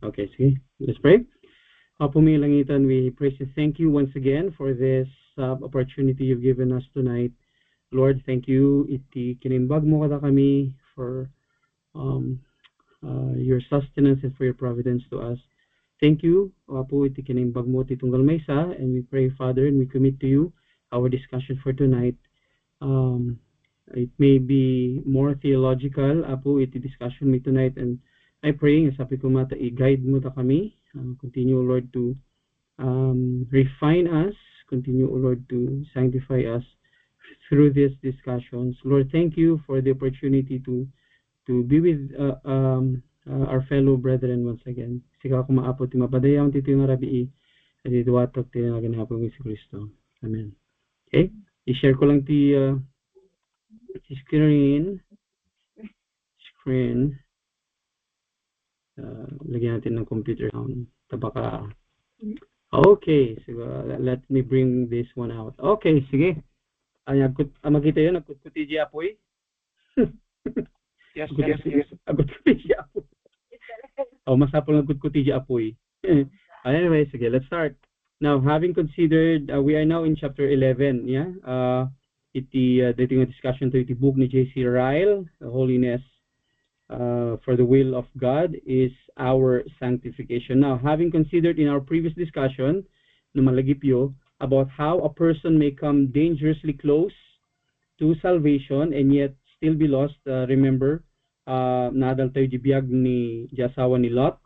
Okay, see, let's pray. Apo may langitan, we praise and thank you once again for this opportunity you've given us tonight. Lord, thank you. Iti kinimbag mo kada kami for um, your sustenance and for your providence to us. Thank you, Apo, iti kinimbag mo ti tunggal maysa, and we pray, Father, and we commit to you our discussion for tonight. Um, it may be more theological, Apo, iti discussion me tonight, and I pray, sabi ko mata, i-guide mo ta kami. Continue, Lord, to refine us. Continue, Lord, to sanctify us through these discussions. Lord, thank you for the opportunity to be with our fellow brethren once again. Sika ko maapot, mapadayaw tito yung rabii, at ituwatok ti naganapong si Kristo. Amen. Okay? I-share ko lang ti screen. Lagyan natin ng computer sound. Tabaka. Okay, so let me bring this one out. Okay, sige. Makita yun, nagkutkuti di apoy. Yes. Nagkutkuti di apoy. Masapol nagkutkuti di apoy. Anyway, sige, let's start. Now, having considered, we are now in chapter 11, yeah? Iti dating a discussion to iti book ni J.C. Ryle, Holiness for the Will of God is our sanctification. Now, having considered in our previous discussion, numalagipyo, about how a person may come dangerously close to salvation and yet still be lost, remember, nadal tayo jibiyag ni jasawa ni Lot.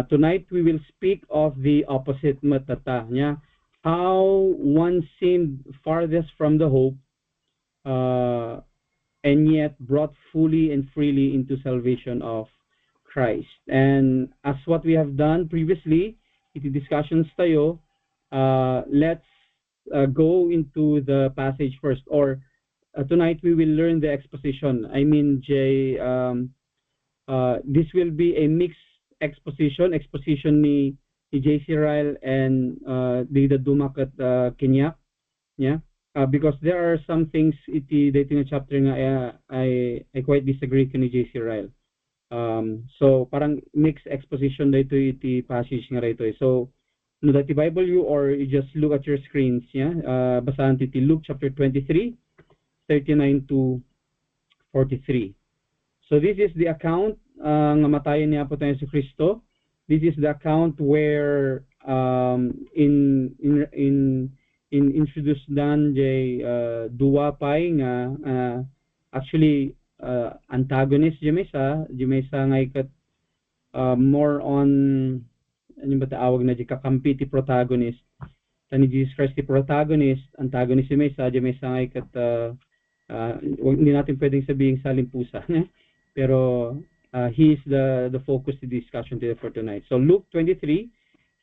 Tonight, we will speak of the opposite matata, yeah? How one seemed farthest from the hope, and yet brought fully and freely into salvation of Christ. And as what we have done previously, iti discussions tayo, let's go into the passage first. Or tonight we will learn the exposition. I mean, Jay, this will be a mixed exposition ni J.C. Ryle and the Dumac at Kenya. Yeah. Because there are some things iti dating chapter nga I quite disagree kani J.C. Ryle. So parang mixed exposition dito iti passage nga rito. So no dati Bible you or you just look at your screens, yeah. Basahan ti Luke chapter 23, 39 to 43. So this is the account nga matayan niya po tayo si Kristo. This is the account where in introduced dan jay duwa pay nga actually antagonist jemesa nga ikat more on ano ba taawag na di kakampi ti protagonist tani Jesus Christ ti protagonist, antagonist jemesa nga ikat hindi natin pwedeng sabihin salimpusa pero he is the focus of the discussion today for tonight. So Luke 23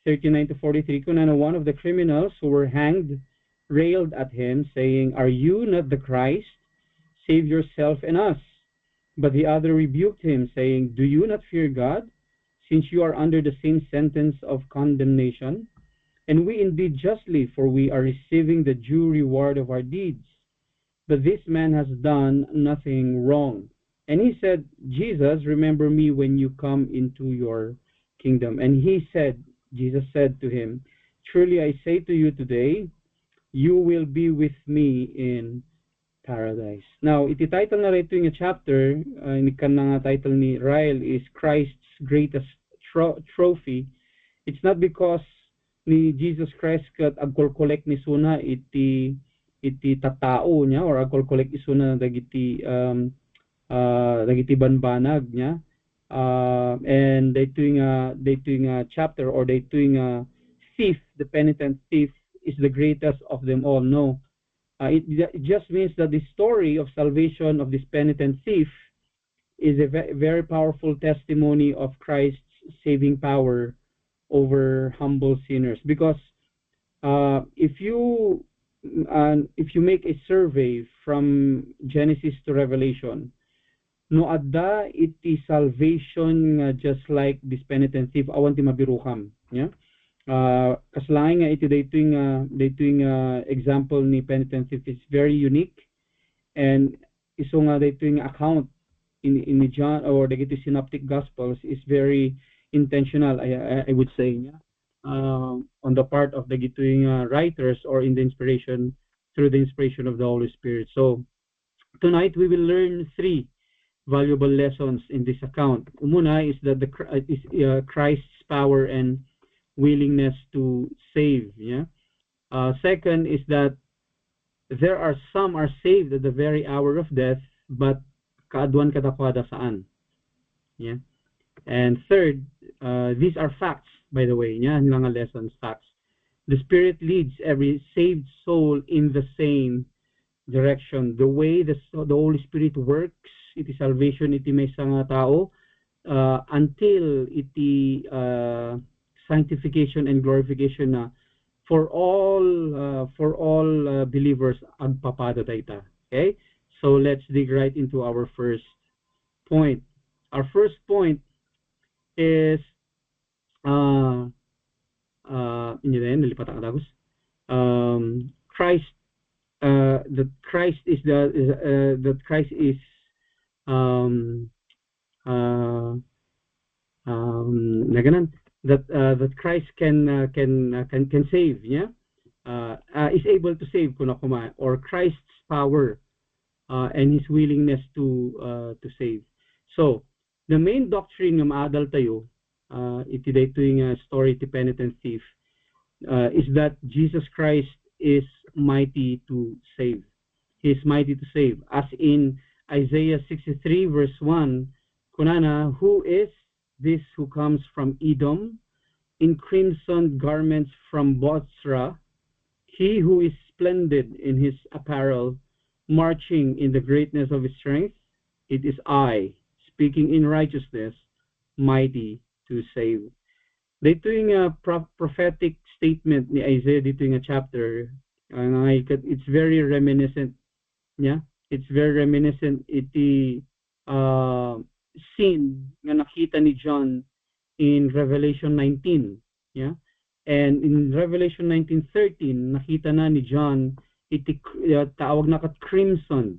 39 to 43, kunana one of the criminals who were hanged railed at him, saying, "Are you not the Christ? Save yourself and us." But the other rebuked him, saying, "Do you not fear God, since you are under the same sentence of condemnation? And we indeed justly, for we are receiving the due reward of our deeds. But this man has done nothing wrong." And he said, "Jesus, remember me when you come into your kingdom." And Jesus said to him, "Truly I say to you today, you will be with me in paradise." Now, iti-title na rito yung chapter, ni kanang title ni Ryle is Christ's Greatest Trophy. It's not because ni Jesus Christ kat agkol-collect ni suna iti tatao niya or agkol-collect isuna dagiti banbanag niya. And they doing a chapter or they doing a thief, the penitent thief is the greatest of them all. No, it just means that the story of salvation of this penitent thief is a very powerful testimony of Christ's saving power over humble sinners. Because if you make a survey from Genesis to Revelation, no adda iti salvation just like this penitent thief awan ti mabirukam, yeah. Kaslain nga iti daytoy example ni penitent thief is very unique, and iso nga daytoy account in John or the synoptic gospels is very intentional, I would say, yeah, on the part of the gituing writers, or in the inspiration, through the inspiration of the Holy Spirit. So tonight we will learn three valuable lessons in this account. Umuna is that Christ's power and willingness to save. Yeah. Second is that there are some are saved at the very hour of death, but kaadwan kadakwada saan. Yeah. And third, these are facts, by the way. Yeah, mga lessons, facts. The Spirit leads every saved soul in the same direction. The way the Holy Spirit works, iti salvation iti may nga tao, until iti sanctification and glorification na for all believers agpapada tayo. Okay? So let's dig right into our first point. Our first point is ini din nilipat ang tagos. Christ that Christ is that Christ is naganan that Christ can save, yeah, is able to save kuno kuma, or Christ's power and his willingness to save. So the main doctrine ng maadal tayo iti daytoy story ti penitent thief is that Jesus Christ is mighty to save. He is mighty to save, as in Isaiah 63 verse 1, kunana, who is this who comes from Edom in crimson garments from Bozrah, he who is splendid in his apparel, marching in the greatness of his strength? It is I, speaking in righteousness, mighty to save. Dito yung prophetic statement ni Isaiah dito yung chapter, it's very reminiscent, yeah? It's very reminiscent iti scene nga nakita ni John in Revelation 19, yeah? And in Revelation 19:13, nakita na ni John iti tawag na kat crimson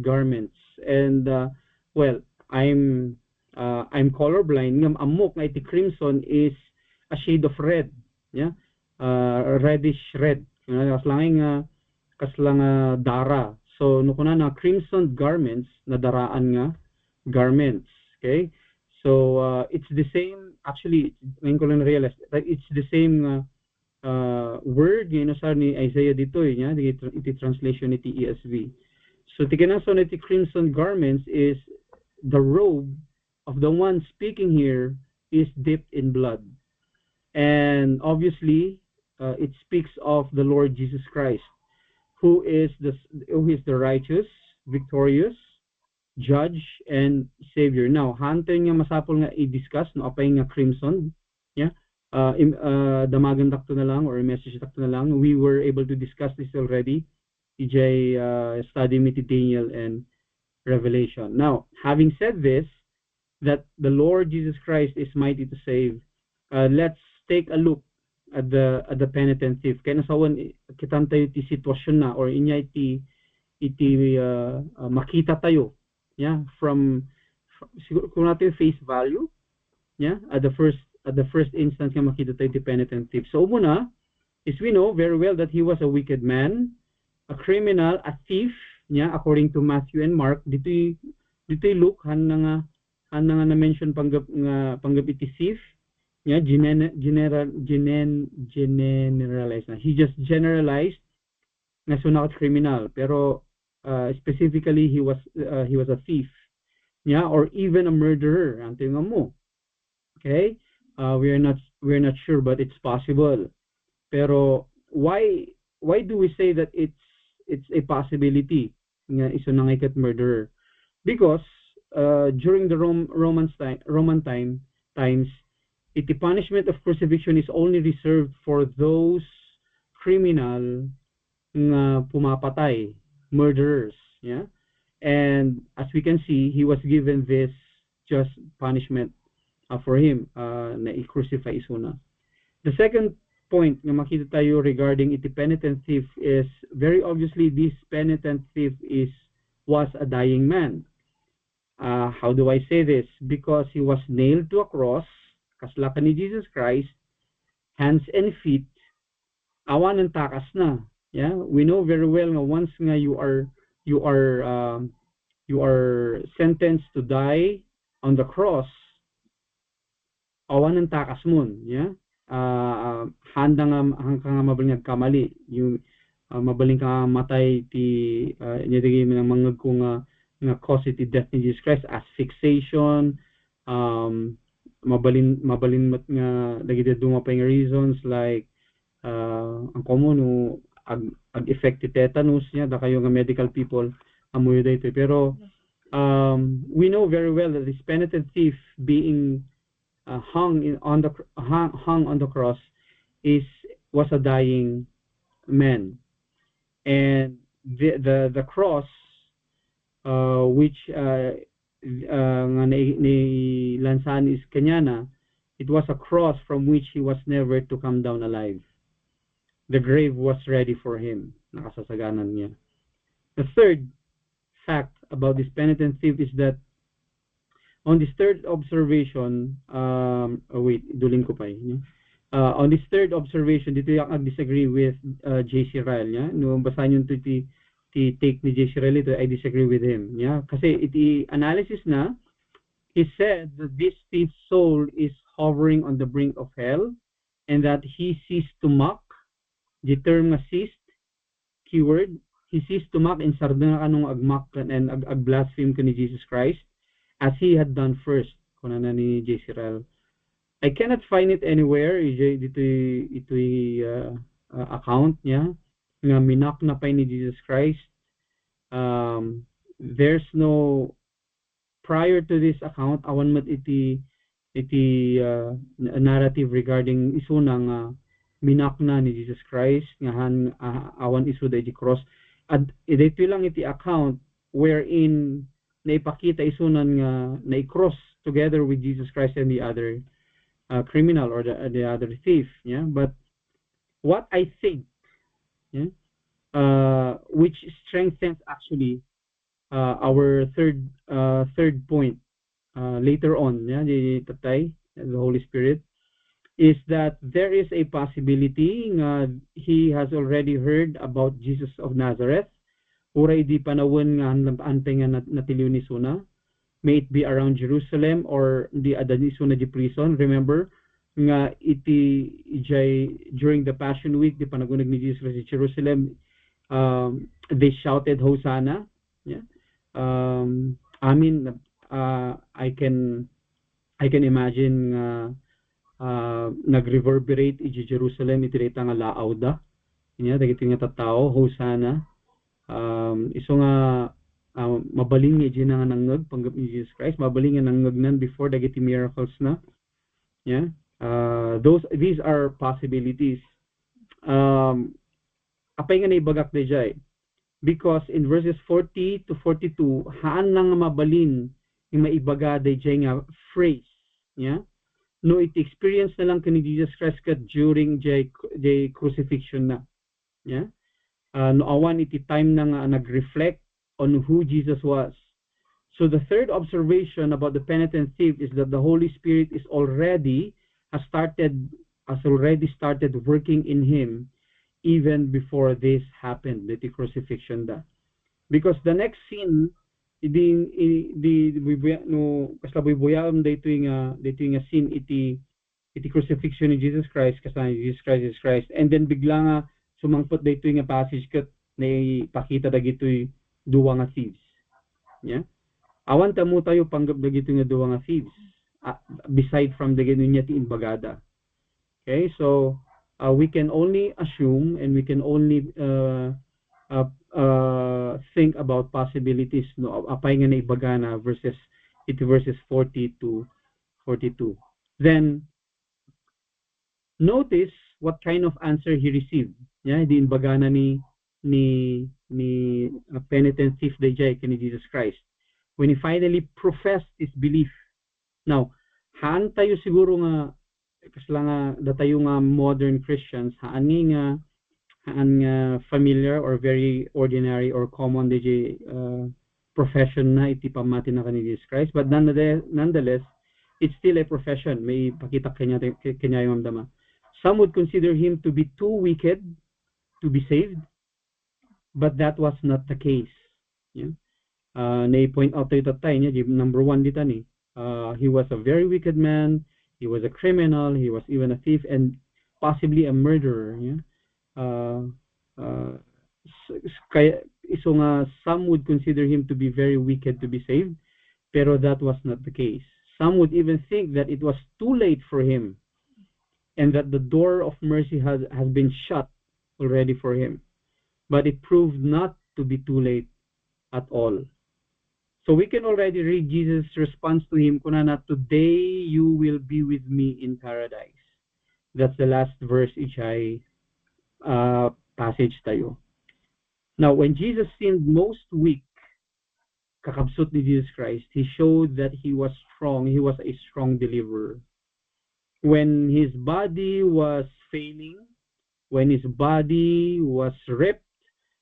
garments. And well, I'm colorblind. Ngam amok nga iti crimson is a shade of red, yeah, reddish red. Kaslang dara. So no kuna na crimson garments na daraan nga garments. Okay, so it's the same. Actually, ngayon ko lang realize that it's the same word sa ni Isaiah dito, yeah, iti translation iti ESV. So tikinason iti crimson garments is the robe of the one speaking here is dipped in blood, and obviously it speaks of the Lord Jesus Christ, who is the righteous, victorious judge and savior. Now, hantay nga masapol nga i-discuss no apay nga crimson, yeah. Damagan takto na lang, or message takto na lang. We were able to discuss this already. EJ study me Daniel and Revelation. Now, having said this, that the Lord Jesus Christ is mighty to save, let's take a look at the penitent thief. Kaya nasawan kitan tayo ti sitwasyon na, or inya iti makita tayo, yeah, from siguro kung natin face value, yeah, at the first instance nga makita tayo ti penitent thief. So muna is we know very well that he was a wicked man, a criminal, a thief, yeah, according to Matthew and Mark. Dito'y Luke han nga na mention panggap iti thief, yeah, generalize na. He just generalized nga sunakot criminal, pero specifically he was a thief, yeah, or even a murderer. Anto nga mo. Okay, we're not sure, but it's possible. Pero why do we say that it's a possibility nga isunangay kat murderer? Because during the Roman times, the punishment of crucifixion is only reserved for those criminal nga pumapatay, murderers, yeah. And as we can see, he was given this just punishment for him na i-crucify isuna. The second point na makita tayo regarding iti penitent thief is very obviously this penitent thief was a dying man. How do I say this? Because he was nailed to a cross, kaslakan ni Jesus Christ, hands and feet, awan ng takas na. Yeah, we know very well nga once nga you are you are sentenced to die on the cross, awan ng takas mon, yeah. Handa nga hangka nga mabaling kamali, yung mabaling ka matay ti nidigi ng mga kung nga cause ti death ni Jesus Christ, asphyxiation, mabalin mat nga dagiti dumapay nga reasons like ang common no ag effect ti tetanus niya da kayo nga medical people amoy dito, pero we know very well that this penitent thief being hung on the cross was a dying man, and the cross which nga ni lansan is kanyana, it was a cross from which he was never to come down alive. The grave was ready for him, nakasasaganan niya. The third fact about this penitent thief is that on this third observation, duling ko pa on this third observation, dito yung disagree with J.C. Ryle, yeah? No, basahin yung ti take ni J.C. Ryle ito, I disagree with him, yeah? Kasi iti analysis na, he said that this thief's soul is hovering on the brink of hell, and that he ceased to mock, the term nga ceased, keyword, he ceased to mock and sarda nga kanong agmak and ag-blaspheme ka ni Jesus Christ, as he had done first, kuna na ni J.C. Ryle. I cannot find it anywhere, ito account niya, nga minak na pa ni Jesus Christ. There's no, prior to this account, awan mat iti narrative regarding isuna nga minak na ni Jesus Christ, nga awan isu da iti cross. At ito lang iti account wherein naipakita isunan nga na-cross together with Jesus Christ and the other criminal or the other thief, yeah. But what I think, yeah, which strengthens actually our third point later on, yeah, the Holy Spirit, is that there is a possibility he has already heard about Jesus of Nazareth, uray di panawon nga antay nga natiliw ni Suna, may it be around Jerusalem or the Adanisuna di prison. Remember nga during the Passion Week, di panagunag ni Jesus in Jerusalem, they shouted Hosanna. Yeah. I mean, I can imagine nagreverberate iti Jerusalem iti nga laawda. Yeah, dagiti nga tattao Hosanna. Iso nga mabaling nga nga nangag panggap ni Jesus Christ, mabaling nga nangagnan before dagiti miracles na, yeah. These are possibilities. Apay nga naibagak na jay, because in verses 40 to 42 haan lang nga mabalin yung maibaga jay nga phrase, yeah. No, it experience na lang kani Jesus Christ during jay crucifixion na, yeah. No awan iti time na nga nag-reflect on who Jesus was. So the third observation about the penitent thief is that the Holy Spirit has already started working in him even before this happened, the crucifixion da. Because the next scene, kaslaboy buyam dito yung scene iti crucifixion ni Jesus Christ, kasama Jesus Christ, and then bigla nga sumangpot dito yung passage kat na ipakita dagitoy duwa nga thieves. Yeah? Awan tamo tayo panggap dagito nga duwa nga thieves. Beside from the niya ti imbagada. Okay, so we can only assume and we can only think about possibilities, no, apay nga naibagana verses 40 to 42. Then notice what kind of answer he received. Yeah, di imbagana ni penitent thief dayjay kani Jesus Christ when he finally professed his belief. Now, haan tayo siguro nga kasla nga datayo nga modern Christians, haan nga familiar or very ordinary or common DJ profession na iti pamati na ni Jesus Christ, but nonetheless it's still a profession. May pakita kanya yung mamdama. Some would consider him to be too wicked to be saved, but that was not the case. Yeah. Na-point out tayo tatay niya, number 1 dito ni. He was a very wicked man, he was a criminal, he was even a thief, and possibly a murderer. Yeah. Kaya, so nga, some would consider him to be very wicked to be saved, pero that was not the case. Some would even think that it was too late for him, and that the door of mercy has been shut already for him. But it proved not to be too late at all. So we can already read Jesus' response to him, kunana, today you will be with me in paradise. That's the last verse ichay passage tayo. Now, when Jesus seemed most weak, kakabsut ni Jesus Christ, he showed that he was strong. He was a strong deliverer. When his body was failing, when his body was ripped,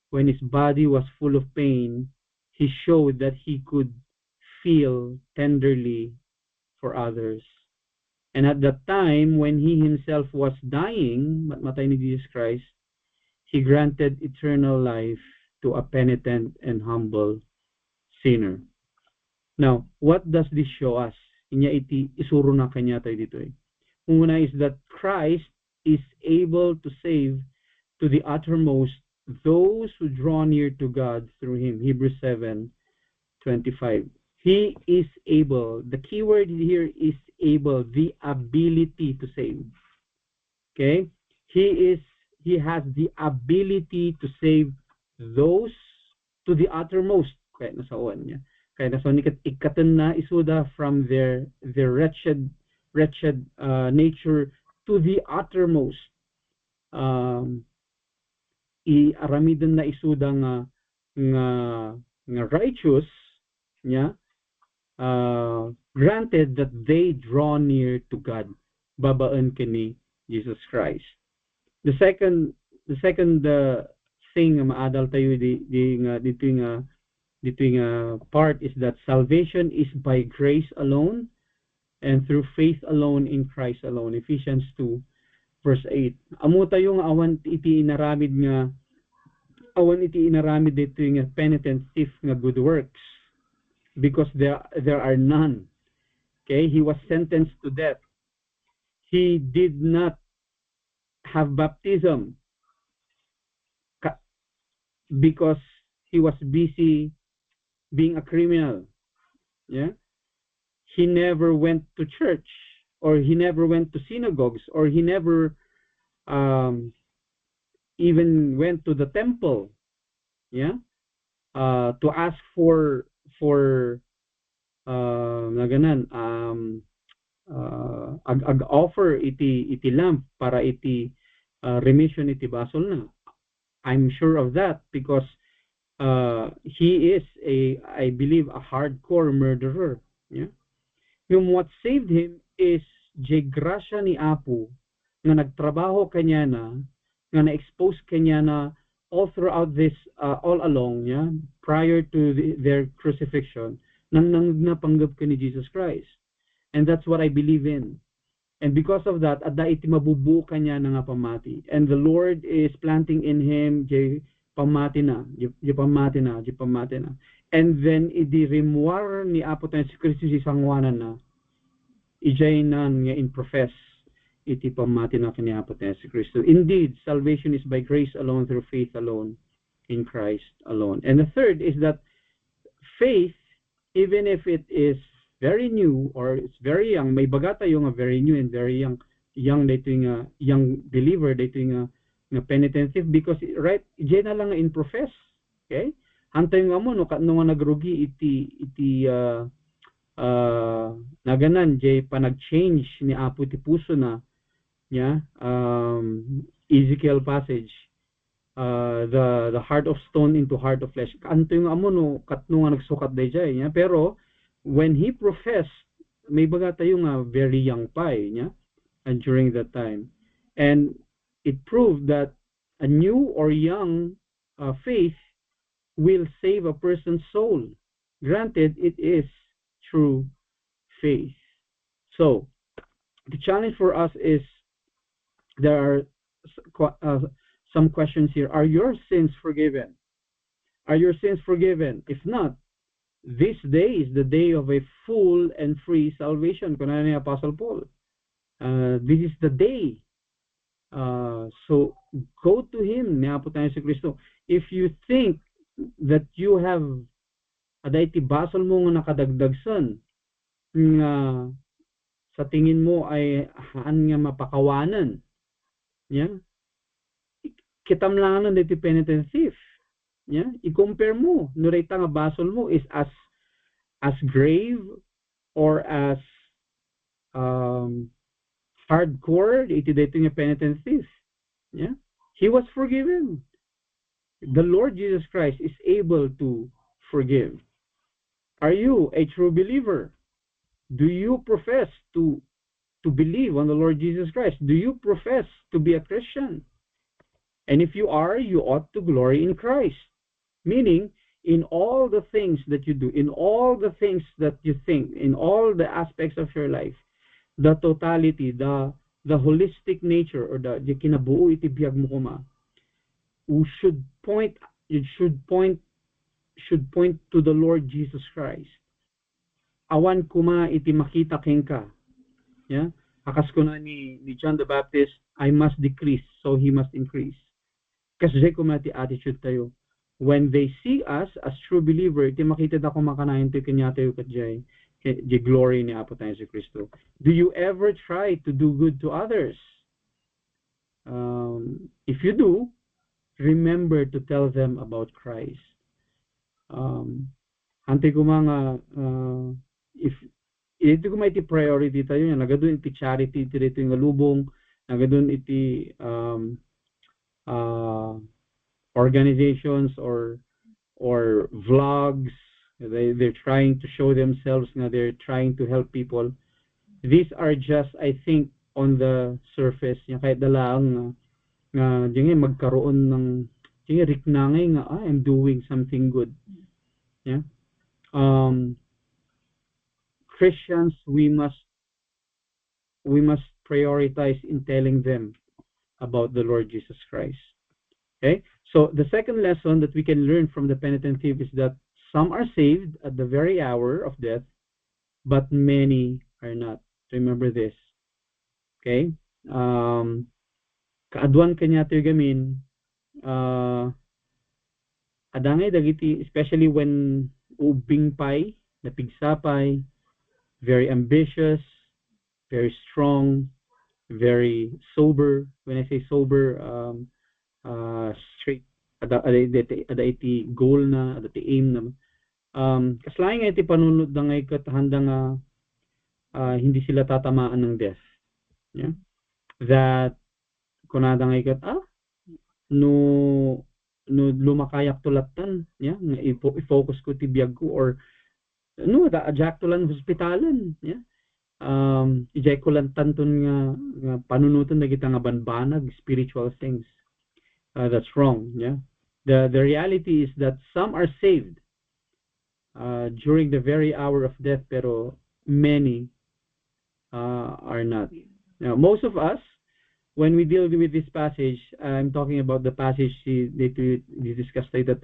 when his body was full of pain, he showed that he could feel tenderly for others. And at that time, when he himself was dying, matay ni Jesus Christ, he granted eternal life to a penitent and humble sinner. Now, what does this show us? Inya iti isuro na kanya tayo dito eh. Una is that Christ is able to save to the uttermost those who draw near to God through him. Hebrews 7:25. He is able. The key word here is able, the ability to save. Okay? He has the ability to save those to the uttermost. Kaya nasaon niya. Kaya nasaon ikatan na isuda from their wretched nature to the uttermost. Iaramidan na isuda nga righteous niya, granted that they draw near to God, babaan kini Jesus Christ. The second thing nga maadal tayo dito nga part is that salvation is by grace alone and through faith alone in Christ alone. Ephesians 2:8. Amo tayo nga awan iti inaramid dito nga penitent thief nga good works, because there are none. Okay, he was sentenced to death. He did not have baptism because he was busy being a criminal. Yeah, he never went to church, or he never went to synagogues, or he never even went to the temple. Yeah, to ask for offer iti lamp para iti remission iti basol na. I'm sure of that because he is I believe a hardcore murderer. Yeah. Yung what saved him is jay grasya ni Apo nga nagtrabaho kanya nga na-expose kanya na all throughout this all along, yeah, prior to their crucifixion, nang napanggap ka ni Jesus Christ. And that's what I believe in. And because of that, adda iti mabubuo kanya na nga pamati. And the Lord is planting in him jay pamati na. And then iti rimuar ni Apo tayo si Kristo si sangwanan na. Ijay nan nga in profess iti pamati na kini Apo tayo si Kristo. Indeed, salvation is by grace alone, through faith alone, in Christ alone. And the third is that faith, even if it is very new or it's very young, may baga tayo nga very new and very young dito nga young believer, dito nga penitent thief, because right ijay na lang in profess. Okay, hantay nga mo no nga nagrugi iti naganan jay panag-change ni Apo ti puso na niya, Ezekiel passage, the heart of stone into heart of flesh. Anto yung amo no katno nga nagsukat dayjay niya, pero when he professed, may baga tayo nga very young pa niya, and during that time, and it proved that a new or young faith will save a person's soul. Granted, it is true faith. So, the challenge for us is there are some questions here. Are your sins forgiven? Are your sins forgiven? If not, this day is the day of a full and free salvation. Kunana ni Apostle Paul. This is the day. So go to Him, ni Apo tayo si Kristo. If you think that you have aday ti basol mo nga nakadagdagsan nga sa tingin mo ay haan nga mapakawanan, yeah? Kitamlangan na ti penitent thief. Yeah? I-compare mo. Nurita nga basol mo is as grave or as hardcore iti dito nga penitent thief. Yeah? He was forgiven. The Lord Jesus Christ is able to forgive. Are you a true believer? Do you profess to believe on the Lord Jesus Christ? Do you profess to be a Christian? And if you are, you ought to glory in Christ. Meaning, in all the things that you do, in all the things that you think, in all the aspects of your life, the totality, the holistic nature, or the kinabuo iti biyag mo kuma, should point to the Lord Jesus Christ. Awan kuma iti makita kengka. Yeah? Akas ko na ni John the Baptist, I must decrease, so he must increase. Kasi kuma iti attitude tayo. When they see us as true believer, iti makita da ko makanayin to kanya tayo katjay, the glory ni Apo tayo si Kristo. Do you ever try to do good to others? If you do, remember to tell them about Christ. Ante ko mga, if ito ko may iti priority tayo yan, nagadun iti charity, iti rito yung lubong, nagadun iti organizations or vlogs, they're trying to show themselves na they're trying to help people. These are just, I think, on the surface. Yung kahit dalaang nga diyan magkaroon ng diyan riknangay nga I'm doing something good. Yeah. Christians, we must prioritize in telling them about the Lord Jesus Christ. Okay? So the second lesson that we can learn from the penitent thief is that some are saved at the very hour of death, but many are not. Remember this. Okay? Kaadwan kanya tayo gamin, adangay dagiti, especially when ubing pay, napigsapay, very ambitious, very strong, very sober. When I say sober, straight, ada iti goal na, ada iti aim na. Kaslaing iti panunod na ngay katahanda nga hindi sila tatamaan ng death. Yeah? That kunada ngay kat, no lumakayak tulatan, yeah? I-focus ko ti biyag ko, or no, da ajak tulan hospitalan, yeah? Ijay ko lang tanton nga panunutan na kita nga banbanag, spiritual things. That's wrong, yeah? The reality is that some are saved during the very hour of death, pero many are not. Now, most of us, when we deal with this passage, I'm talking about the passage that we discussed later,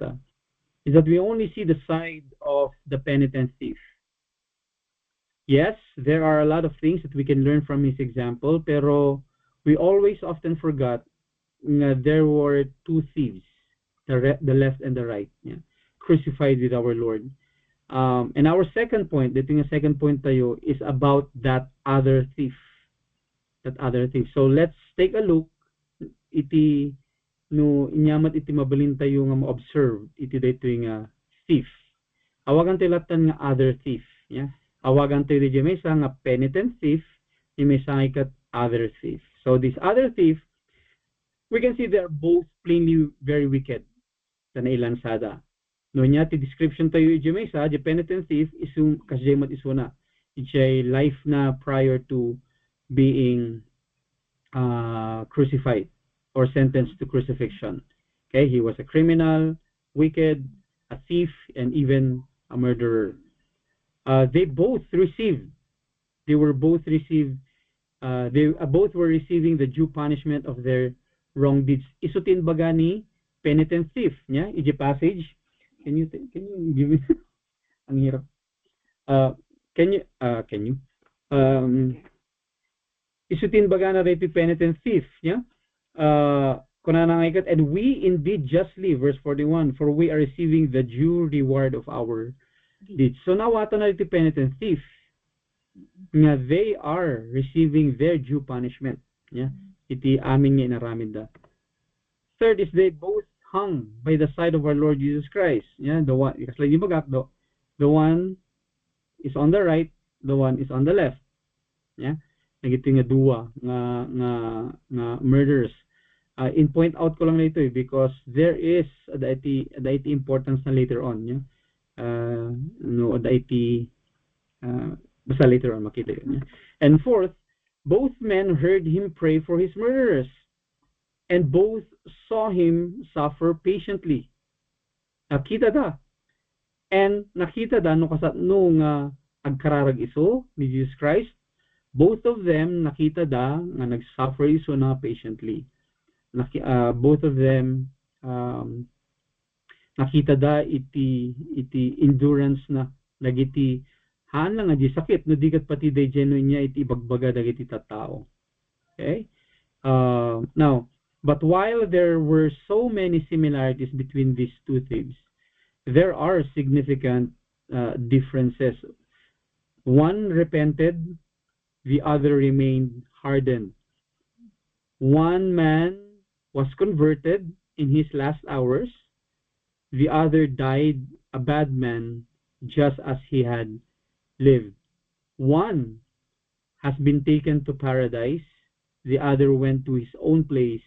is that we only see the side of the penitent thief. Yes, there are a lot of things that we can learn from his example, pero we always often forgot there were two thieves, the left and the right, yeah, crucified with our Lord. And our second point, the second point tayo, is about that other thief. So let's take a look. Iti no inyamat iti mabalin tayo nga ma-observe iti dito nga thief. Awagan tayo latan nga other thief, yeah. Awagan tayo di mesa nga penitent thief, di mesa nga other thief. So this other thief, we can see they are both plainly very wicked. Sa nailansada. No niya ti description tayo di mesa, the penitent thief isum kasjemat isuna. It's a life na prior to being crucified or sentenced to crucifixion. Okay, he was a criminal, wicked, a thief, and even a murderer. They both received. They were both received. They both were receiving the due punishment of their wrong deeds. Isutin baga ni penitent thief, niya? Iji passage. Can you give me? Ang hirap. Can you? Isutin baga na rape penitent thief, niya? And we indeed justly, verse 41, for we are receiving the due reward of our deeds. So nawata na iti penitent thief, nga they are receiving their due punishment. Yeah? Iti amin nga inaramid da. Third is they both hung by the side of our Lord Jesus Christ. Yeah? The one, the one is on the right, the one is on the left. Yeah? Nagiti nga duwa nga murderers. In point out ko lang na ito because there is the importance na later on. Yeah? Basta later on makita yun. Yeah? And fourth, both men heard him pray for his murderers, and both saw him suffer patiently. Nakita da. And nakita da no nga agkararag iso ni Jesus Christ, both of them nakita da nga nagsuffer iso na patiently. Both of them nakita da iti endurance na dagiti haan lang nga sakit no dikat pati day genuine niya iti ibagbaga dagiti tattao. Okay? Now, but while there were so many similarities between these two thieves, there are significant differences. One repented, the other remained hardened. One man was converted in his last hours, the other died a bad man just as he had lived. One has been taken to paradise, the other went to his own place,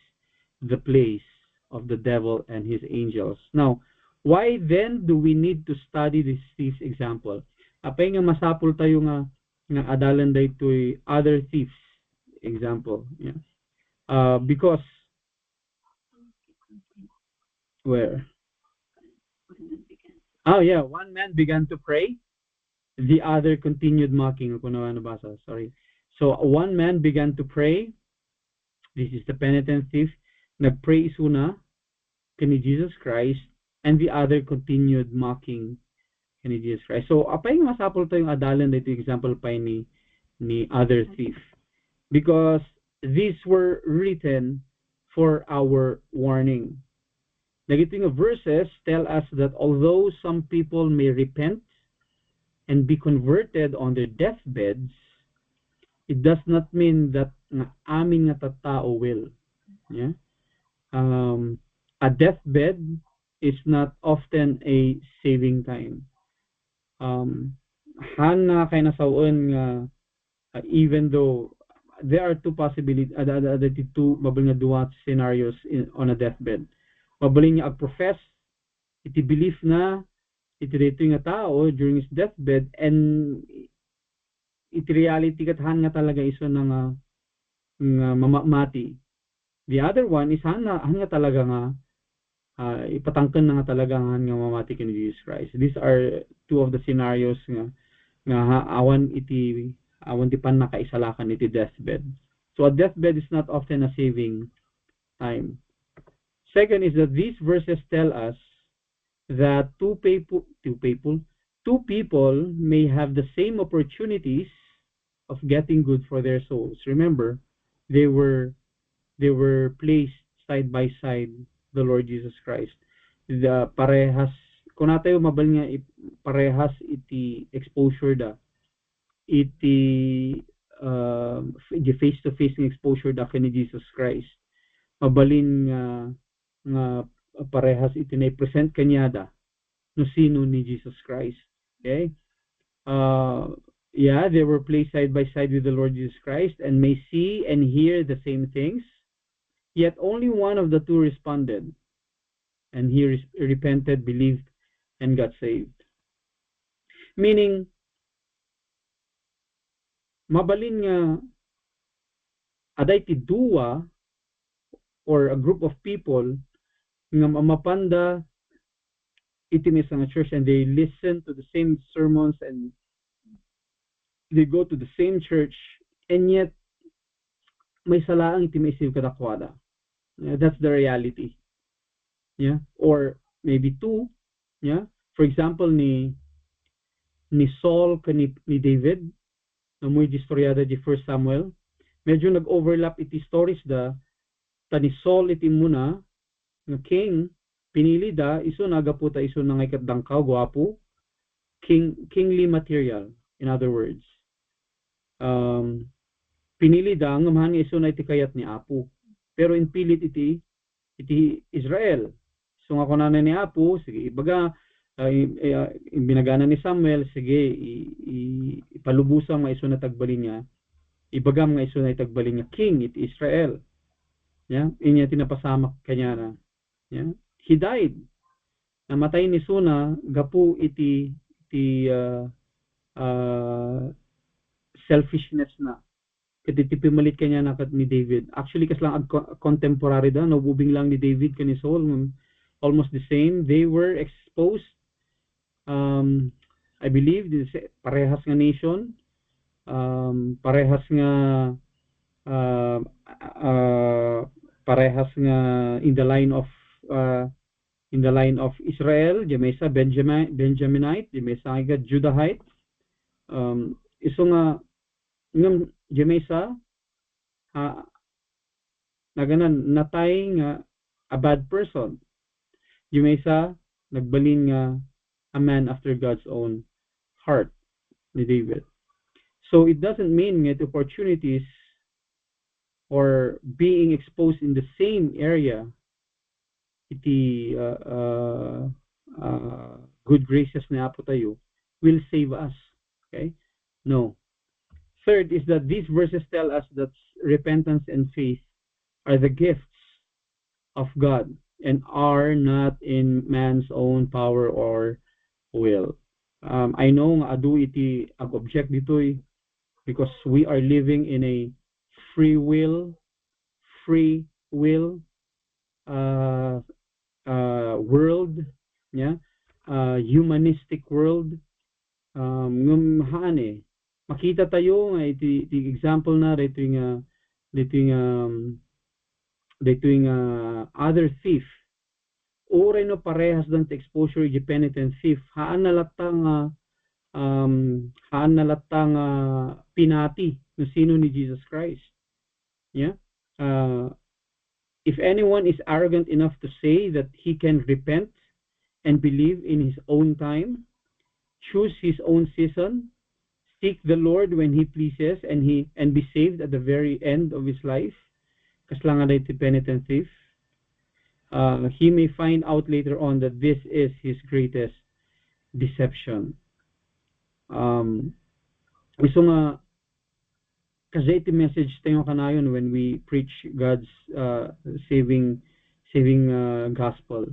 the place of the devil and his angels. Now, why then do we need to study this example? Apay nga masapul tayo nga adalan daytoy other thieves example. Yeah. Because where? Oh yeah, one man began to pray, the other continued mocking. Sorry. So one man began to pray. This is the penitent thief. Nagpray isuna kani Jesus Christ, and the other continued mocking kani Jesus Christ. So apay masapol tayong adalan dito example pa ni other thief, because these were written for our warning. Negating verses tell us that although some people may repent and be converted on their deathbeds, it does not mean that amin nga tattao will. Yeah? A deathbed is not often a saving time. Hana kay nasaon nga even though there are two possibilities, two babal nga duwa scenarios on a deathbed. Mabaling niya ag-profess, iti belief na iti dito nga tao during his deathbed, and iti reality kathan nga talaga iso na nga mamamati. The other one is han nga talaga nga ipatangken na nga talaga nga mamati kini Jesus Christ. These are two of the scenarios nga awan ti pan nakaisalakan iti deathbed. So a deathbed is not often a saving time. Second is that these verses tell us that two people may have the same opportunities of getting good for their souls. Remember, they were placed side by side the Lord Jesus Christ. The parehas kung natayo mabal nga parehas iti exposure da iti face to face ng exposure da kani Jesus Christ. Mabalin nga parehas iti na-present kanyada no sino ni Jesus Christ. Okay? Yeah, they were placed side by side with the Lord Jesus Christ and may see and hear the same things, yet only one of the two responded, and he repented, believed, and got saved. Meaning, mabalin nga aday ti duwa or a group of people nga mamapanda iti may nga church and they listen to the same sermons and they go to the same church and yet may salaang iti may siw kadakwada. Yeah, that's the reality. Yeah, or maybe two. Yeah, for example ni Saul ni David na muy distoryada di First Samuel. Medyo nag-overlap iti stories da ta ni Saul iti muna nga king pinili da iso nagaputa iso na ngay kadangkaw gwapo kingly material, in other words. Pinili da nga man iso na iti kayat ni Apo, pero inpilit iti Israel. So nga kunana ni Apo, sige ibaga binagana ni Samuel, sige ipalubusan nga iso na tagbalin niya, ibagam nga iso na itagbalin niya king iti Israel. Yeah, inya tinapasamak kanya na. Yeah, he died. Namatay ni Suna gapu iti selfishness na. Kati pimalit kanya na kat ni David. Actually kaslang contemporary da, nabubing lang ni David kani Saul, almost the same. They were exposed. I believe parehas nga nation, parehas nga parehas nga in the line of Israel, Jemesa Benjaminite, Jemesa nga Judahite. Iso nga ngam Jemesa naganan natay nga a bad person. Jemesa nagbalin nga a man after God's own heart ni David. So it doesn't mean that opportunities or being exposed in the same area iti good graces na Apo tayo will save us. Okay? No. Third is that these verses tell us that repentance and faith are the gifts of God and are not in man's own power or will. I know nga adu iti ag-object ditoy because we are living in a free will world, yeah, humanistic world. Makita tayo nga iti example na dito nga other thief ore no parehas dan ti exposure iti penitent thief haan nalatang pinati no sino ni Jesus Christ. Yeah, if anyone is arrogant enough to say that he can repent and believe in his own time, choose his own season, seek the Lord when he pleases, and be saved at the very end of his life, kaslangan na iti penitent thief, he may find out later on that this is his greatest deception. Iso nga kasi iti message tayo kanayon when we preach God's saving gospel.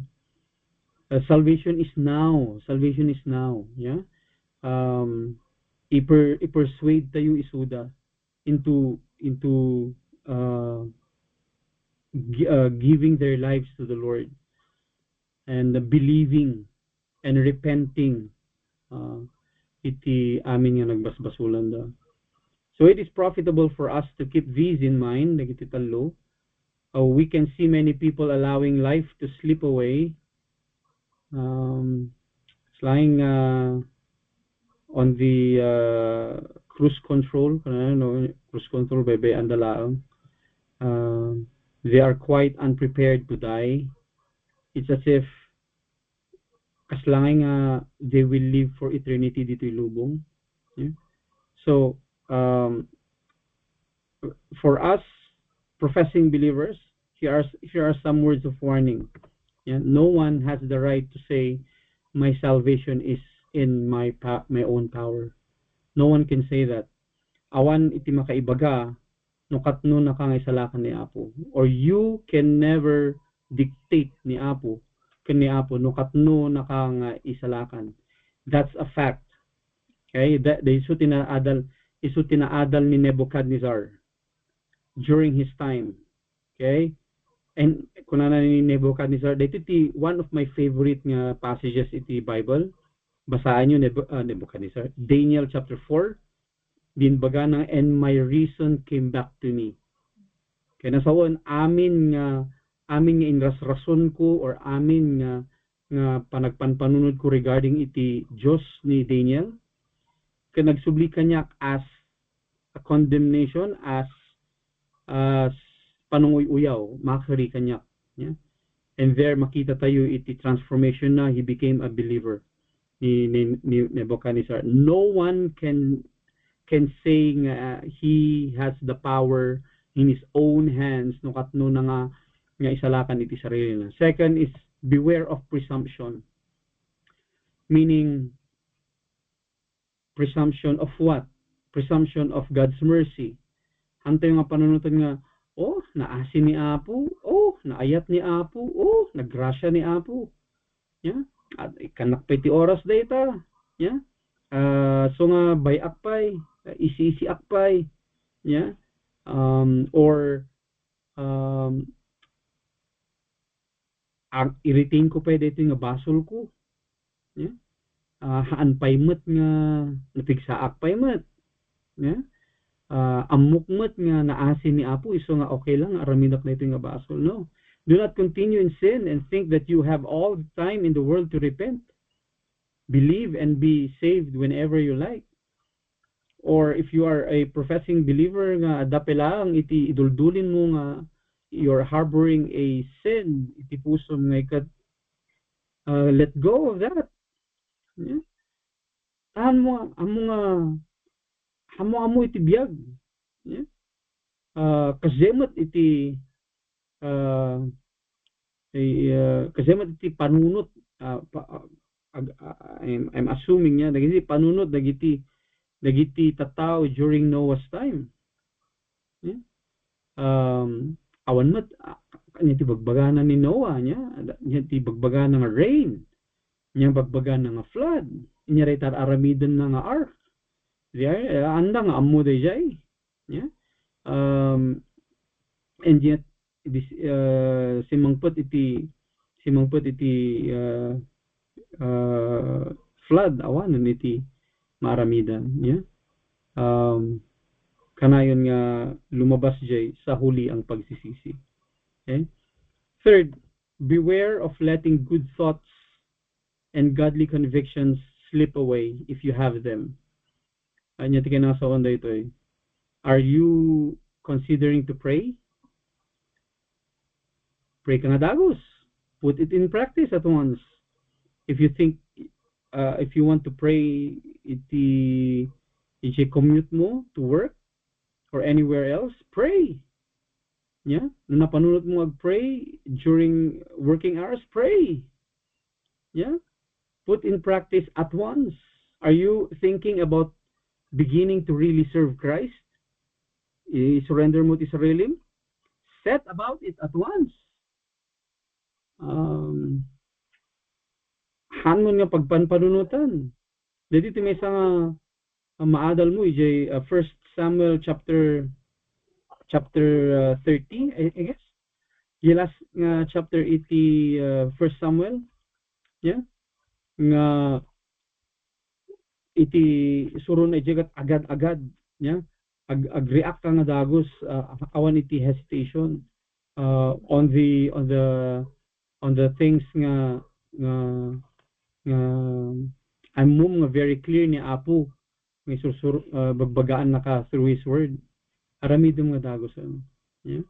Salvation is now. Yeah. I-persuade tayo isuda into giving their lives to the Lord and believing and repenting iti amin nga nagbasbasulan da. So it is profitable for us to keep these in mind. Nagiti talo. We can see many people allowing life to slip away. Flying on the cruise control. Cruise control by andalaang. They are quite unprepared to die. It's as if kaslangay nga they will live for eternity dito lubong. Yeah? So for us professing believers, here are some words of warning. Yeah? No one has the right to say my salvation is in my own power. No one can say that. Awan iti makaibaga no katno nakangay-salakan ni Apo, or you can never dictate ni Apo no katno nakangay-isalakan. That's a fact. Okay, that isu tinaadal ni Nebuchadnezzar during his time. Okay, and kunana ni Nebuchadnezzar, dito ti one of my favorite nga passages iti Bible. Basahan nyo Nebuchadnezzar. Daniel chapter 4. Dinbaga ng, and my reason came back to me. Kaya nasawon, amin nga inras-rason ko or amin nga panagpanpanunod ko regarding iti Diyos ni Daniel. Kaya nagsubli kanya as a condemnation, as panunguy-uyaw, makari kanya. Yeah? And there makita tayo iti transformation na he became a believer ni Nebuchadnezzar. No one can say he has the power in his own hands no katno na nga isalakan iti sarili na. Second is beware of presumption. Meaning presumption of what? Presumption of God's mercy. Hantay nga panunutan nga, oh, naasin ni Apo, oh, naayat ni Apo, oh, nagrasya ni Apo. Yeah? At ikanak pa iti oras data. Yeah? So nga bay akpay, isi akpay. Yeah? Or iriting ko pa dito nga basol ko. Yeah? Haan paymet nga napigsaak paymet. Yeah? Amukmet nga naasin ni Apo, iso nga okay lang, araminak na ito nga basol. No. Do not continue in sin and think that you have all the time in the world to repent. Believe and be saved whenever you like. Or if you are a professing believer nga dapelang iti iduldulin mo nga you're harboring a sin, iti puso nga ikat, let go of that. Yeah? Amo iti biyag. Yeah? Kasemat iti kasemat iti panunot. I'm assuming niya dagiti panunot dagiti tataw during Noah's time. Yeah? Awan mat iti bagbagana ni Noah niya iti bagbagana nga rain niya bagbagana nga flood niya tar aramiden na nga ark. Anda nga ammo dayjay. Yeah? And yet this simangpot iti flood awanan iti maramidan. Yeah? Kanayon nga lumabas jay sa huli ang pagsisisi. Okay? Third, beware of letting good thoughts and godly convictions slip away if you have them. Anya ti kinasawan da ito. Are you considering to pray? Pray ka nga dagos. Put it in practice at once. If you think, if you want to pray iti commute mo to work or anywhere else, pray. Yeah? Nung napanunod mo mag-pray during working hours, pray. Yeah? Put in practice at once. Are you thinking about beginning to really serve Christ? I-surrender mo ti sarili? Set about it at once. Hanon nga pagpanpanunutan. Dito may isang maadal mo, 1 Samuel chapter 30, I guess. Gilas nga chapter 80, 1 Samuel. Yeah? Nga iti surun na jagat agad-agad. Yeah? Ag-react ka nga dagos awan iti hesitation on the things nga I'm nga very clear ni Apo may bagbagaan na ka through his word. Aramidom nga dagos. Yeah?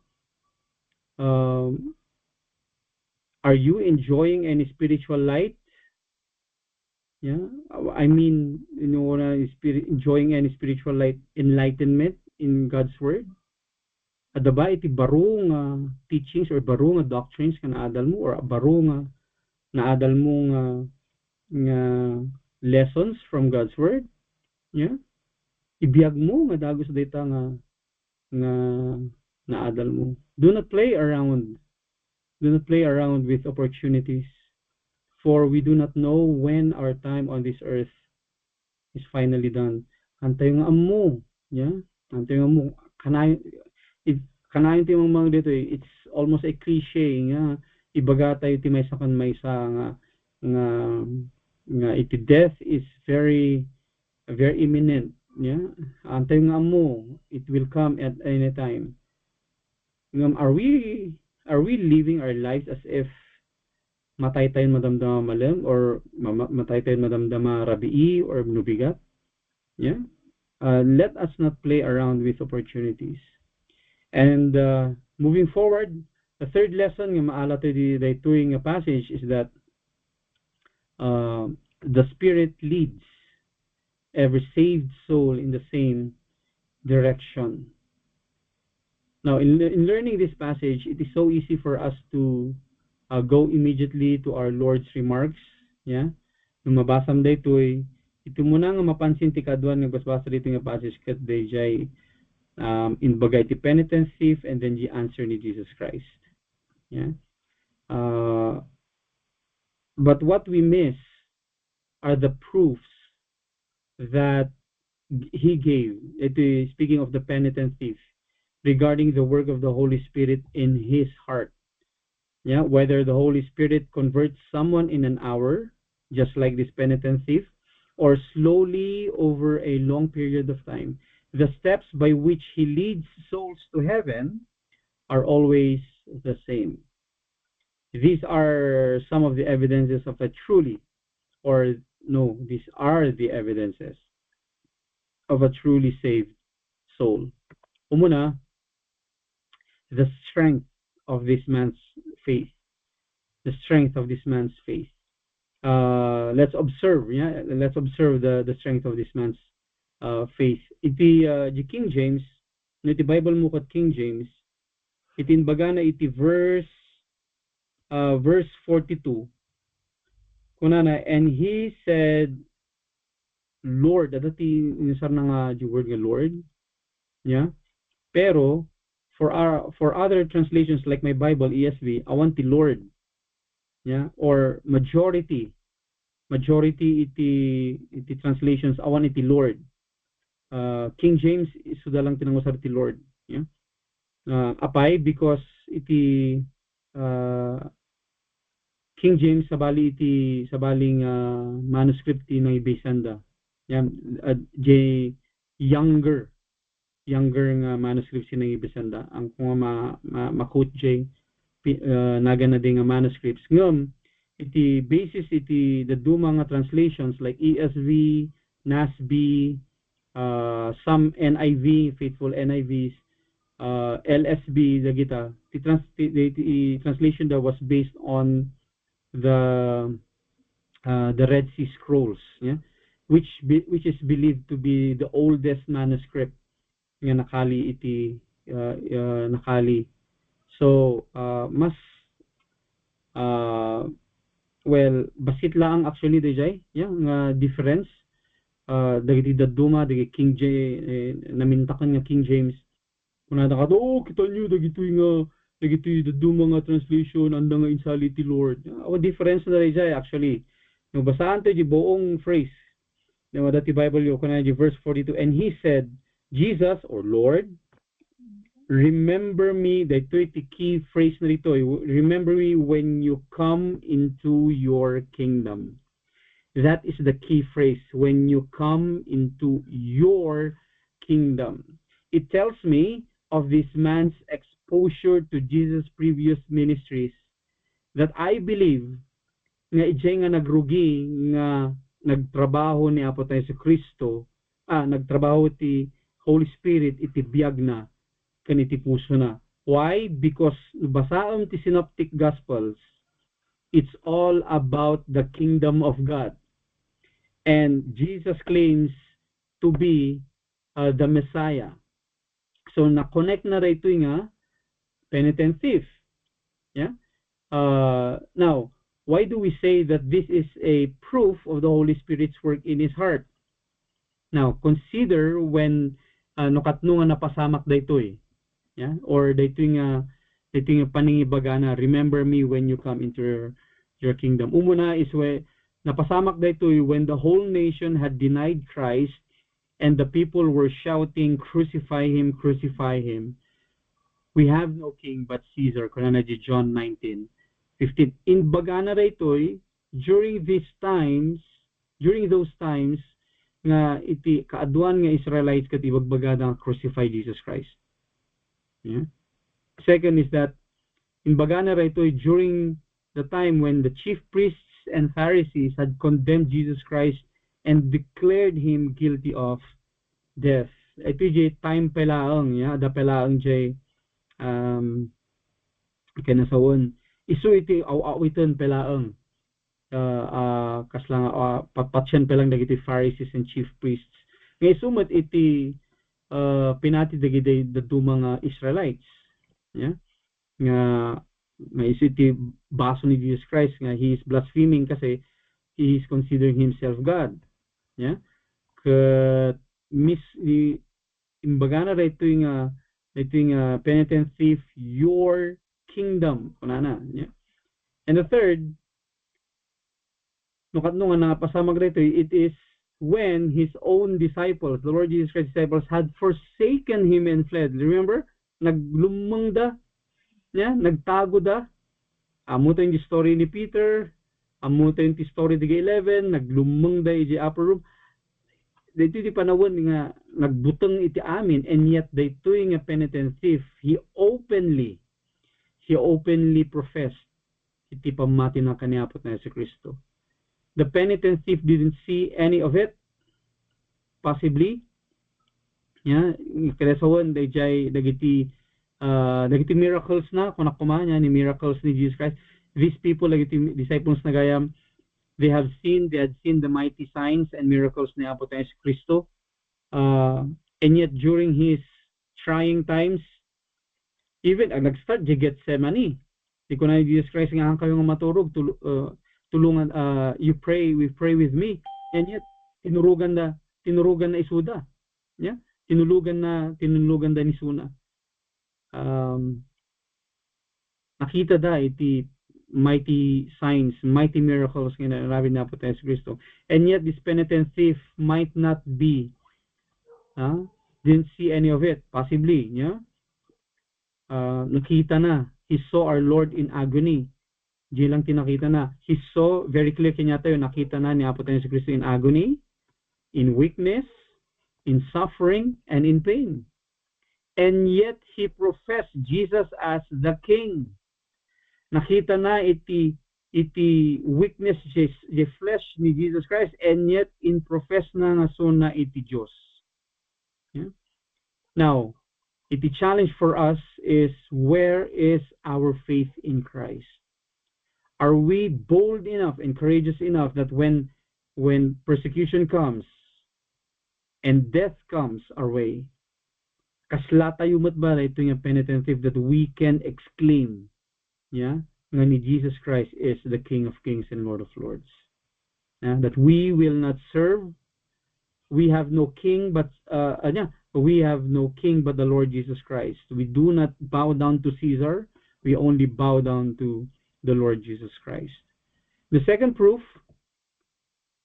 Are you enjoying any spiritual light? Yeah, I mean, enjoying any spiritual light, enlightenment in God's word. Ada ba iti barong teachings or barong doctrines ka naadal mo or barong naadal mo nga lessons from God's word? Yeah, ibiyag mo nga dagos data nga naadal mo. Do not play around. Do not play around with opportunities. For we do not know when our time on this earth is finally done. Antay nga amo, yeah? Antay nga amo. Kanay, kanayon ti mga dito it's almost a cliche nga ibaga tayo ti maysa kan maysa nga nga iti death is very imminent, yeah, antay nga mo it will come at any time. Ngam, are we living our lives as if matay tayo madamdama malam or matay tayo madamdama rabii or nubigat? Yeah. Let us not play around with opportunities. And moving forward, the third lesson nga maala to the tuwing passage is that the Spirit leads every saved soul in the same direction. Now, in learning this passage, it is so easy for us to go immediately to our Lord's remarks. Yeah? Nung mabasam day ito muna nga mapansin ti kadwan nga basbasa dito nga passage kat day jay in bagay ti penitence thief and then the answer ni Jesus Christ. Yeah? But what we miss are the proofs that he gave. Ito, speaking of the penitent thief, regarding the work of the Holy Spirit in his heart. Yeah, whether the Holy Spirit converts someone in an hour, just like this penitent thief, or slowly over a long period of time. The steps by which he leads souls to heaven are always the same. These are some of the evidences of a truly, or no, these are the evidences of a truly saved soul. Umuna, the strength of this man's faith. The strength of this man's faith. Let's observe, yeah. Let's observe the strength of this man's faith. Iti the King James, iti Bible mo kat King James, iti inbaga na iti verse 42. Kunana, and he said, Lord, adati inisar na nga the word nga Lord, yeah. Pero for other translations like my Bible ESV, I want the Lord, yeah, or majority iti translations, I want iti Lord. King James isuda lang tinangusar iti Lord, yeah. Apay because iti King James sabaling manuscript ti ng ibisanda, yeah, younger nga manuscript sinang ibisanda ang kung makut jay naga na ding manuscripts ngam iti basis iti the duma nga translations like ESV, NASB, some NIV, faithful NIVs, LSB dagita the translation that was based on the Red Sea Scrolls, yeah, which is believed to be the oldest manuscript nga nakali iti nakali. So mas well basit lang actually dayjay, yeah, nga difference dagiti daduma dagiti King James namintakan nga King James kunada ka kita nyo dagiti daduma nga translation anda nga insali ti Lord. Difference na dayjay actually. No basahan to di buong phrase no dati Bible yo kunana di verse 42, and he said, Jesus or Lord, remember me, dito iti key phrase na dito, remember me when you come into your kingdom. That is the key phrase, when you come into your kingdom. It tells me of this man's exposure to Jesus' previous ministries that I believe nga ijay nga nagrugi nga nagtrabaho ni Apo tayo sa Kristo, nagtrabaho ti Holy Spirit iti biyag na kaniti puso na. Why? Because basaam ti Synoptic Gospels, it's all about the kingdom of God. And Jesus claims to be the Messiah. So na-connect na rito nga penitent thief. Yeah? Now, why do we say that this is a proof of the Holy Spirit's work in his heart? Now, consider when nukatno nga napasamak daytoy, yeah, or daytoy nga paningibaga na remember me when you come into your kingdom. Umuna is when napasamak daytoy when the whole nation had denied Christ and the people were shouting crucify him, We have no king but Caesar. Kunana di John 19:15. In bagana raytoy, during those times, nga iti kaaduan nga Israelites kat ibagbagada nga crucify Jesus Christ. Yeah. Second is that in bagana raytoy, during the time when the chief priests and Pharisees had condemned Jesus Christ and declared him guilty of death. Ito jay time pelaang, ya, da pelaang jay kanasawon. Isu iti awiton pelaang. Kaslang papatsyan pelang dagiti Pharisees and chief priests. Ngay sumat iti pinati dagiti dadu mga Israelites. Ya. Nga isu iti baso ni Jesus Christ nga he is blaspheming kasi he is considering himself God. Ya. Kat imbagana ra ito yung penitent thief, your kingdom. Kunana. Yeah. And the third, nung nga pasamag rito, it is when his own disciples, the Lord Jesus Christ's disciples, had forsaken him and fled. Remember? Naglumang da. Yeah? Nagtago da. Amuto yung story ni Peter. Amuto yung story di 11. Naglumang da yung upper room. Dito di panawon nga nagbutang iti amin, and yet dito nga penitent thief, he openly professed iti pamati na kaniapot na si Kristo. The penitent thief didn't see any of it, possibly. Yeah, kadasawon dagiti miracles na kung nakumanya ni miracles ni Jesus Christ. These people, dagiti disciples na gayam, they had seen the mighty signs and miracles ni Apo tayo si Kristo. And yet during his trying times, even nag-start di Gethsemane. Di ko na Jesus Christ nga kayo nga maturog, tulungan, we pray with me. And yet tinurugan na isuda. Yeah? Tinulugan na ni Suna. Nakita da iti mighty signs, mighty miracles nga narabi na po tayo sa Kristo. And yet this penitent thief might not be, didn't see any of it, possibly. Yeah? Nakita na, he saw our Lord in agony. Di lang tinakita na. He saw, very clear kanya tayo, nakita na ni Apo tayo sa Kristo in agony, in weakness, in suffering, and in pain. And yet he professed Jesus as the King. Nakita na iti weakness the flesh ni Jesus Christ, and yet in profess na nga so na iti Diyos. Yeah? Now, iti challenge for us is, where is our faith in Christ? Are we bold enough and courageous enough that when persecution comes and death comes our way, kaslata yumat ba ito yung penitent thief, that we can exclaim, yeah, nga ni Jesus Christ is the King of Kings and Lord of Lords. That we will not serve, we have no king but we have no king but the Lord Jesus Christ. We do not bow down to Caesar, we only bow down to the Lord Jesus Christ. The second proof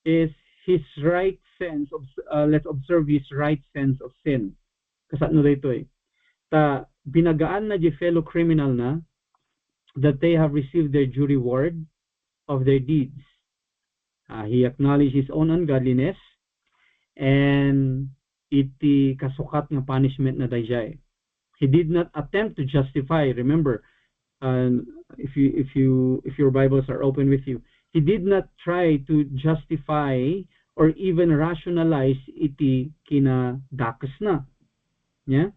is his right sense of, let's observe his right sense of sin. Kasano dito binagaan na di fellow criminal na, that they have received their due reward of their deeds. He acknowledged his own ungodliness, and iti kasukat ng punishment na dayjay. He did not attempt to justify. Remember, if your Bibles are open with you, he did not try to justify or even rationalize iti kinadakas na. Yeah?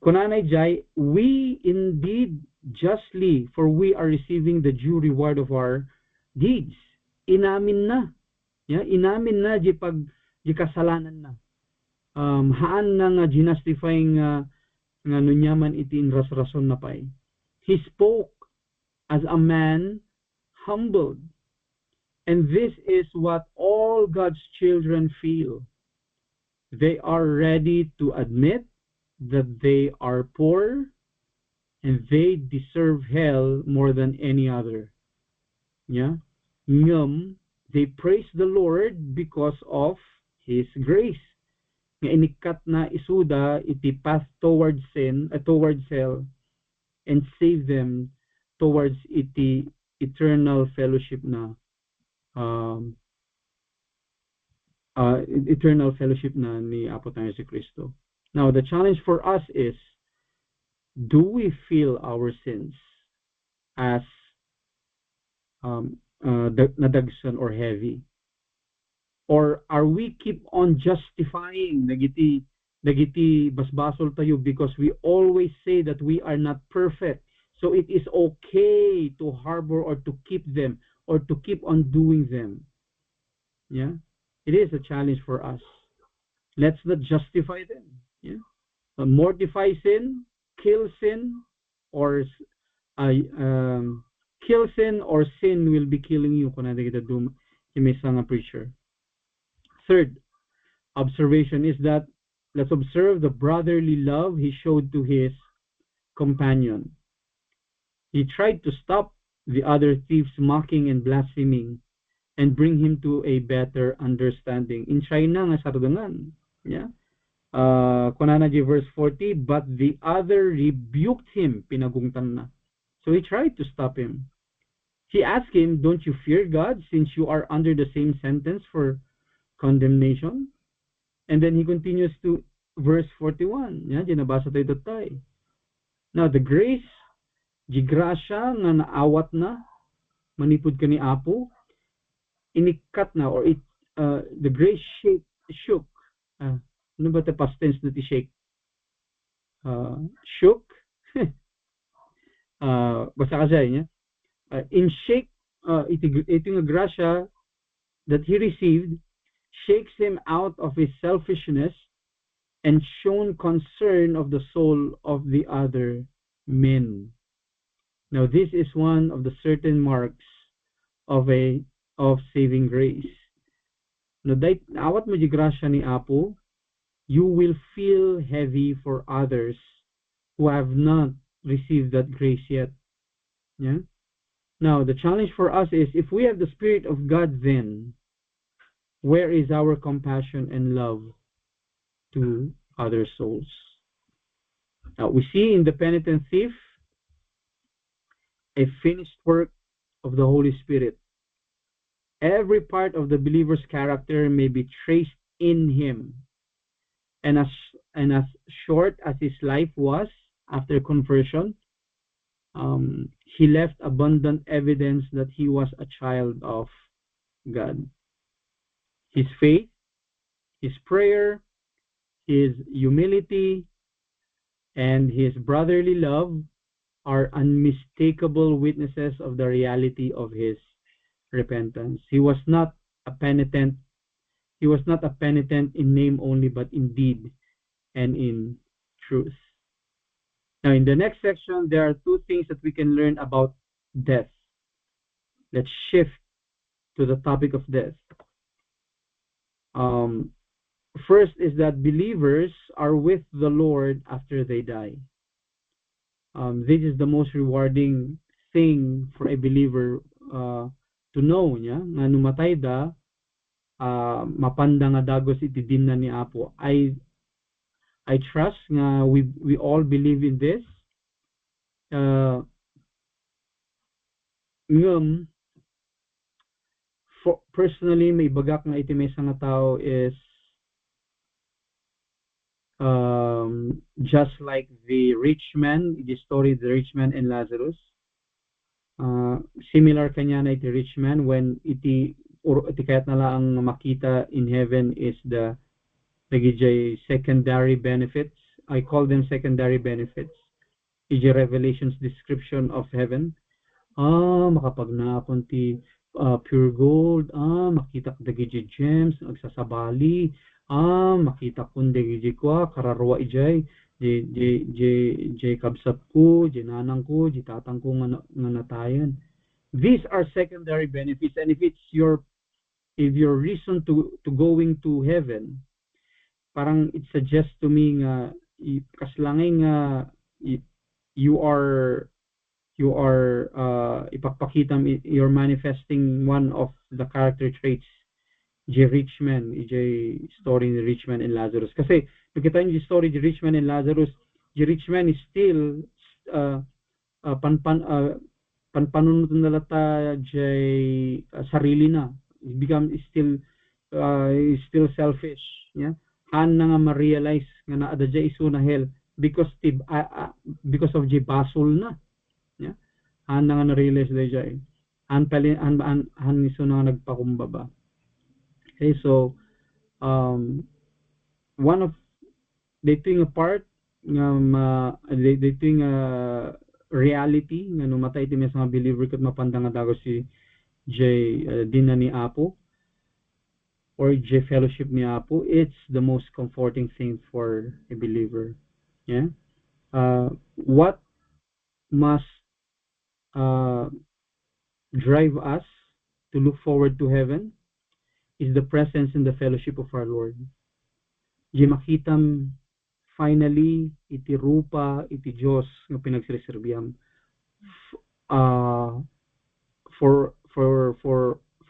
Kunanay jay, we indeed justly, for we are receiving the due reward of our deeds. Inamin na. Yeah? Inamin na di kasalanan na. Haan na nga ginastifying nga nunyaman iti inras-rason na pay. He spoke as a man humbled. And this is what all God's children feel. They are ready to admit that they are poor and they deserve hell more than any other. Yeah? They praise the Lord because of His grace. Nga inikat na isuda iti path towards sin, towards hell, and save them towards eternal fellowship na um, eternal fellowship na ni Apo tayo si Kristo. Now, the challenge for us is, do we feel our sins as nadagsan or heavy? Or are we keep on justifying dagiti basbasol tayo because we always say that we are not perfect. So it is okay to harbor or to keep them or to keep on doing them. Yeah? It is a challenge for us. Let's not justify them. Yeah? Mortify sin, kill sin, or kill sin, or sin will be killing you. Kung nada kita dum, may isang preacher. Third observation is that let's observe the brotherly love he showed to his companion. He tried to stop the other thieves mocking and blaspheming and bring him to a better understanding. In China nga sardangan. Yeah? Kunana verse 40, but the other rebuked him, pinagungtan na. So he tried to stop him. He asked him, don't you fear God since you are under the same sentence for condemnation? And then he continues to verse 41. Yeah, ginabasa tayo tatay. Now, the grace, di grasya nga naawat na, manipod ka ni Apo, inikat na, or the grace shook. Ano ba ito past tense na ti shake? Shook. Basta kasi niya. In shake, ito nga grasya that he received shakes him out of his selfishness and shown concern of the soul of the other men. Now, this is one of the certain marks of saving grace. No, dahil awat mo di grasya ni Apo, you will feel heavy for others who have not received that grace yet. Yeah. Now, the challenge for us is, if we have the Spirit of God, then where is our compassion and love to other souls? Now, we see in the penitent thief a finished work of the Holy Spirit. Every part of the believer's character may be traced in him. And as short as his life was after conversion, he left abundant evidence that he was a child of God. His faith, his prayer, his humility, and his brotherly love are unmistakable witnesses of the reality of his repentance. He was not a penitent. He was not a penitent in name only, but in deed and in truth. Now, in the next section, there are two things that we can learn about death. Let's shift to the topic of death. First is that believers are with the Lord after they die. This is the most rewarding thing for a believer to know niya nga numatay da mapanda nga dagos iti dinna ni Apo. I trust nga we all believe in this. Personally, may bagak nga iti may nga tao is just like the rich man, the story of the rich man and Lazarus. Similar kanya na iti rich man when iti kayat nala ang makita in heaven is the secondary benefits. I call them secondary benefits. Iti Revelation's description of heaven. Makapagnaapon ti pure gold. Makita ko dagiti gems, agsasabali. Makita ko dagiti kwa, kararwa ijay. J kabsat ko, J nanang ko, J tatang ko nga natayan. These are secondary benefits, and if your reason to going to heaven, parang it suggests to me nga kaslangay nga you are ipagpakita, you're manifesting one of the character traits J rich man, J story ni rich man and Lazarus. Kasi nakita niyo yung story J rich man and Lazarus, J rich man is still panpanunod na lata jay sarili na become is still selfish, yeah. Han na nga ma-realize nga naa da jay isu na hell because because of jay basol na, yeah. Han na nga na-realize da jay han isu na nga nagpakumbaba. Okay, so one of they think a part nga they think reality nga numatay ti mes nga believer ket mapanda nga dago si J dinna ni Apo or J fellowship ni Apo. It's the most comforting thing for a believer, yeah. What must uh, drive us to look forward to heaven is the presence and the fellowship of our Lord. Di makitam finally iti rupa iti Diyos nga pinagsireserbyam uh, for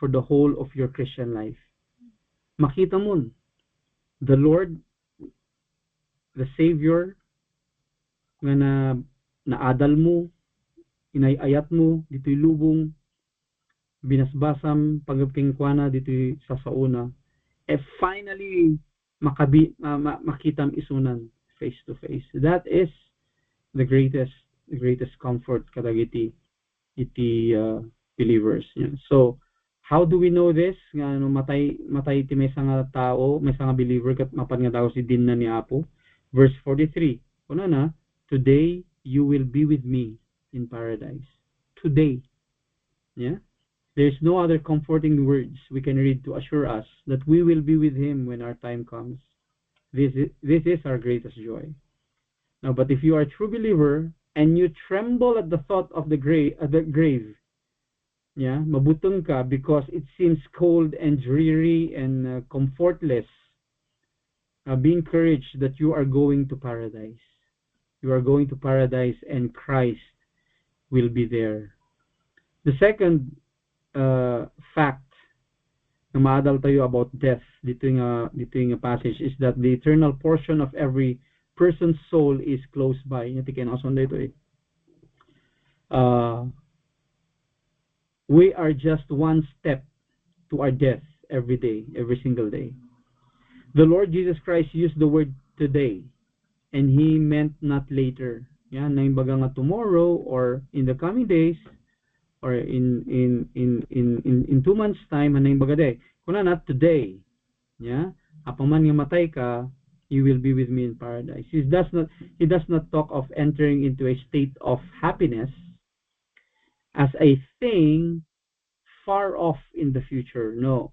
the whole of your Christian life. Makita mo the Lord, the Savior nga naadal mo, inayayat mo dito'y lubong, binasbasam pagpingkwana dito'y sasauna, finally makitam isunan face to face. That is the greatest comfort kadagiti iti believers, yeah. So how do we know this nga no matay ti may nga tao, may nga believer kat mapan nga daw si dinna ni Apo. Verse 43 kuna na, today you will be with me in paradise. Today, yeah. There's no other comforting words we can read to assure us that we will be with him when our time comes. This is our greatest joy. Now, but if you are a true believer and you tremble at the thought of the grave, yeah, mabutong ka because it seems cold and dreary and comfortless, be encouraged that you are going to paradise. You are going to paradise and Christ will be there. The second fact na maadal tayo about death dito yung passage is that the eternal portion of every person's soul is close by. Ito kinason dito eh. We are just one step to our death every day, every single day. The Lord Jesus Christ used the word today, and he meant not later. Yan, na imbaga nga tomorrow or in the coming days or in 2 months time, na imbaga day. Kuna not today. Yeah, apaman nga matay ka, you will be with me in paradise. He does not talk of entering into a state of happiness as a thing far off in the future. No.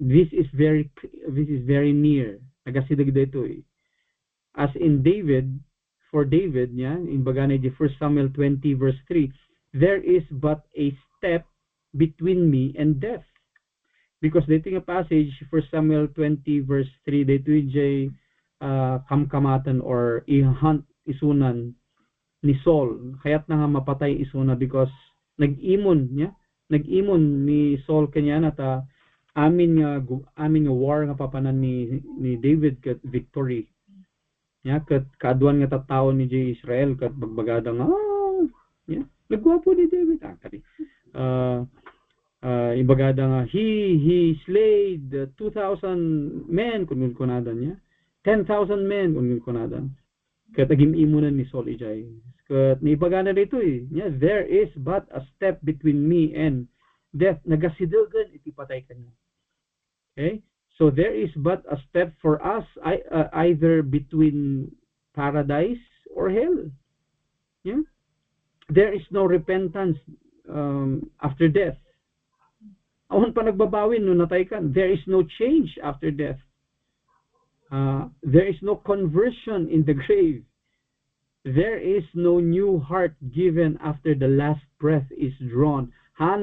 This is very near. Nagasidag dito eh. As in David, for David, yeah, in bagana di 1 Samuel 20 verse 3, there is but a step between me and death. Because dito nga passage 1 Samuel 20 verse 3, dito jay kamkamatan or ihunt isunan ni Saul. Kaya't na nga mapatay isuna because nag-imon ni Saul kanya na ta amin nga war nga papanan ni David kat victory. Ya, kat kaadwan nga tattao ni Israel kat bagbagada nga ya, nagwapo ni David kadi. Ibagada nga he slayed 2,000 men kun kunadan niya. 10,000 men kun kunadan. Kat agim-imunan ni Saul ijay. Kat nibagana dito eh. Yeah, there is but a step between me and death. Nagasidogan iti patay kanya. Okay? So there is but a step for us either between paradise or hell. Yeah? There is no repentance after death. Awan pa nagbabawin no natay ka. There is no change after death. There is no conversion in the grave. There is no new heart given after the last breath is drawn. Kaya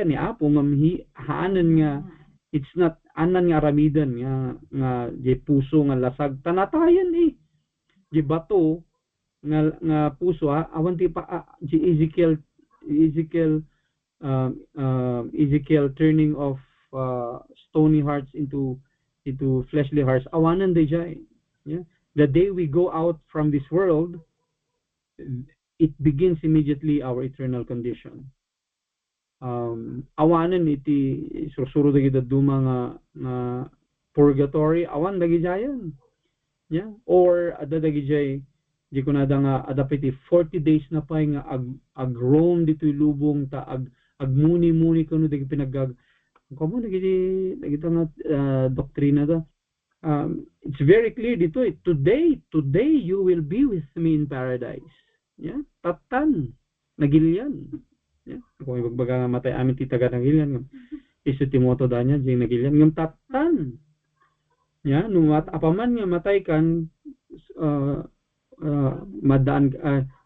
ni Apo hanan nga it's not anan nga ramidan nga di puso nga lasag tanatayan eh. Di bato nga puso awan ti pa di Ezekiel turning of stony hearts into fleshly hearts awanan day jay. Yeah, the day we go out from this world, it begins immediately our eternal condition. Awanan iti susuro dagi daduma nga purgatory, awan dagi jayan. Yeah, or ada dagi jay di ko nada nga adapiti 40 days na pa nga ag-roam dito lubong ta agmuni-muni kuno dagi pinagag komo dagi nga doktrina da. It's very clear dito today you will be with me in paradise. Yeah, tatan nagilian. Yeah, kung ibagbaga nga matay amin ti taga nagilian isu Timoto da nya jing nagilian ngam tatan. Yeah, no apaman nga matay kan madaan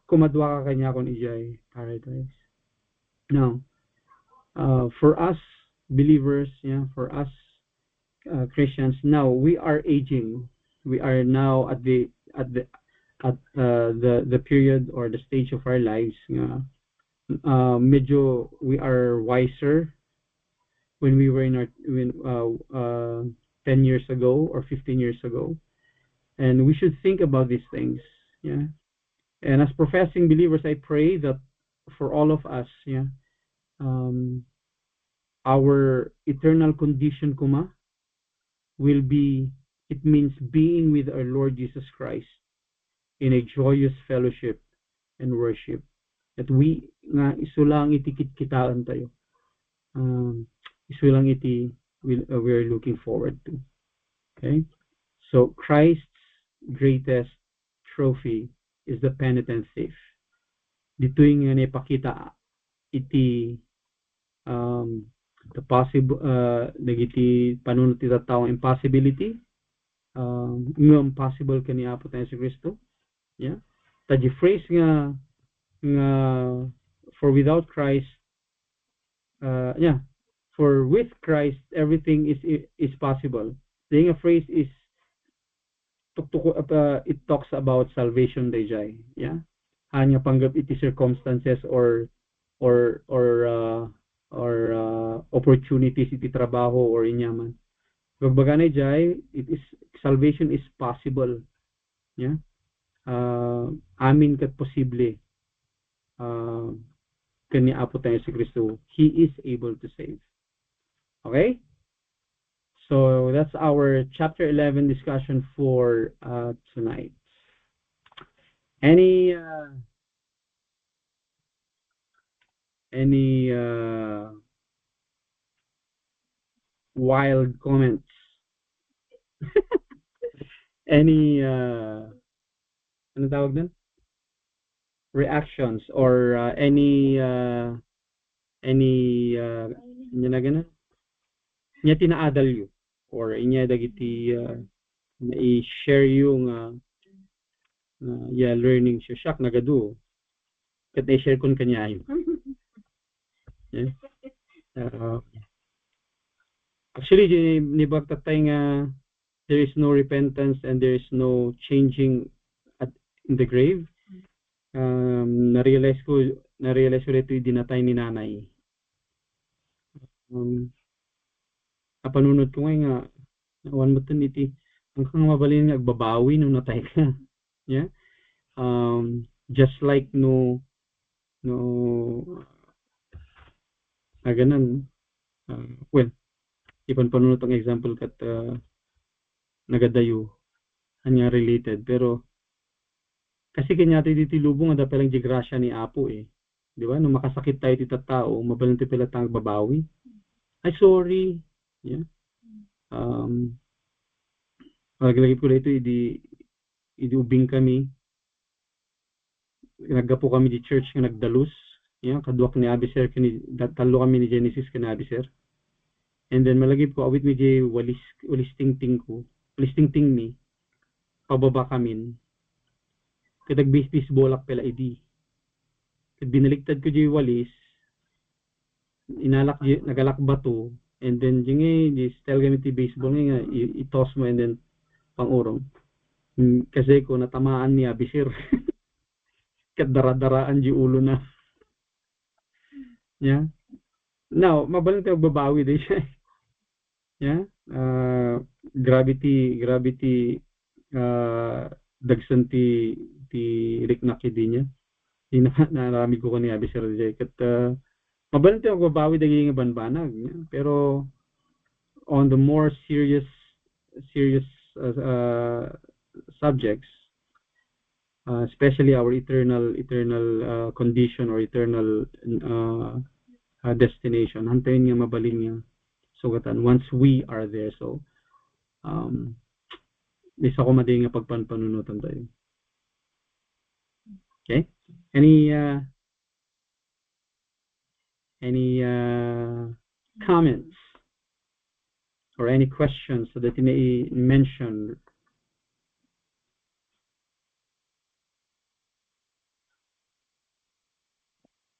kumadwa ka kanya kon ijay paradise. Now, for us believers, yeah, for us Christians, now we are aging. We are now at the period or the stage of our lives nga medyo we are wiser when we were in our 10 years ago or 15 years ago, and we should think about these things. Yeah, and as professing believers, I pray that for all of us, yeah, our eternal condition kuma will be, it means being with our Lord Jesus Christ in a joyous fellowship and worship. That we nga iso lang iti kitaan tayo. Iso lang iti we're looking forward to. Okay? So Christ's greatest trophy is the penitent thief. Dito'y nga ipakita iti the possible nagiti panunot ti tawo impossibility impossible kani Apo tayo si Kristo. Yeah? Taji phrase nga for without Christ for with Christ everything is possible. The phrase is it talks about salvation dayjay. Yeah, hanya panggap iti circumstances or opportunities iti trabaho or inyaman. Bagbaga jay, it is salvation is possible. Yeah, amin kat posible. Kani Apo tayo si Kristo, He is able to save. Okay? So that's our chapter 11 discussion for tonight. Any wild comments? Any ano tawag nun? Reactions or any ganun? Nya tinaadal yu or inya dagiti i-share yung learning siya shak nagadu ket i-share kun kanya yun. Yeah. Actually nibag tatay nga there is no repentance and there is no changing in the grave. Na-realize ko ito dinatay ni nanay. Kapanunod ko nga awan mo iti ang mabalin nga agbabawi nung natay ka. Yeah. Just like no ganun. Well, ipan panunod ang example kat nagadayo hanya related pero kasi kanya diti lubong ada pelang grasya ni Apo eh. Di ba? Nung makasakit tayo ti tao, mabalang ti pala tang babawi. Ay sorry. Yeah. Lagi ko dito idi ubing kami. Naggapo kami di church nga nagdalus. Yeah, kaduak ni Abiser kani talo kami ni Genesis kana Abiser. And then malagip ko awit mi di walis tingting mi. Pababa kamin. Kadag bis bolak pala idi. Kad binaligtad ko di walis, nagalak bato, and then di style gamit ti baseball nga itos mo and then pangurong. Kasi ko natamaan ni Abisir. Kat dara-daraan di ulo na. Yeah. Now, mabalang tayo babawi din siya. Yeah. Gravity dagsan ti riknak idi niya. Di na narami ko kani abi Sir Jay ket mabalin ti magbabawi dagiti nga banbanag niya. Pero on the more serious subjects, especially our eternal condition or eternal destination, hantayin nga mabalin nga sugatan once we are there. So isa ko madi nga pagpanpanunutan tayo. Okay, any comments or any questions so that you may mention?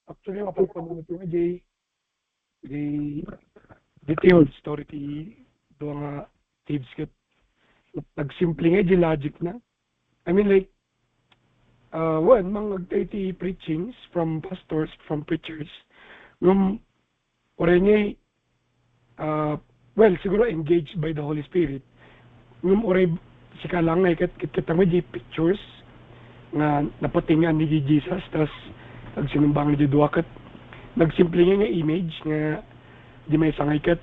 Actually, mapagpanunan ko nga di detailed story ti do nga tips ket nagsimple nga di logic na. I mean like one mga 30 preachings from pastors, from preachers ngum oray nga well siguro engaged by the Holy Spirit ngum oray sika lang nga ket kitang di pictures nga napatingan ni Jesus tas nagsinumbang ni duwa ket nagsimple nga image nga di may sangay ket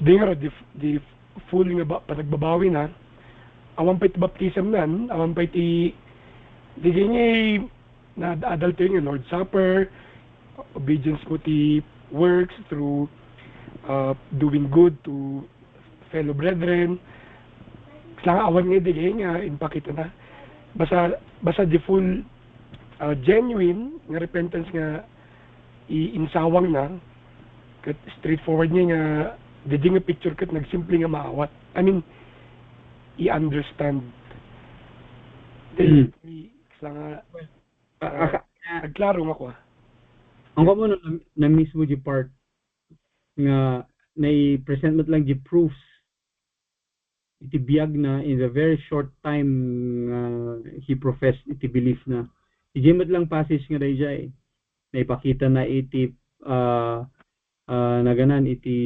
di nga di full nga panagbabawi na awan pa iti baptism nan awan pa iti di nga na adult yung Lord Supper, obedience mo ti works through doing good to fellow brethren. Lang awan nga di nga impakita na basta di full genuine nga repentance nga iinsawang na ket straightforward nga di nga picture ket nagsimple nga maawat. I mean i-understand lang nagklaro nga ko. Ang ko mo na mismo di part nga na-present mo lang di proofs iti biyag na in a very short time he professed iti belief na ijimot lang passage nga dayjay na ipakita na iti naganan iti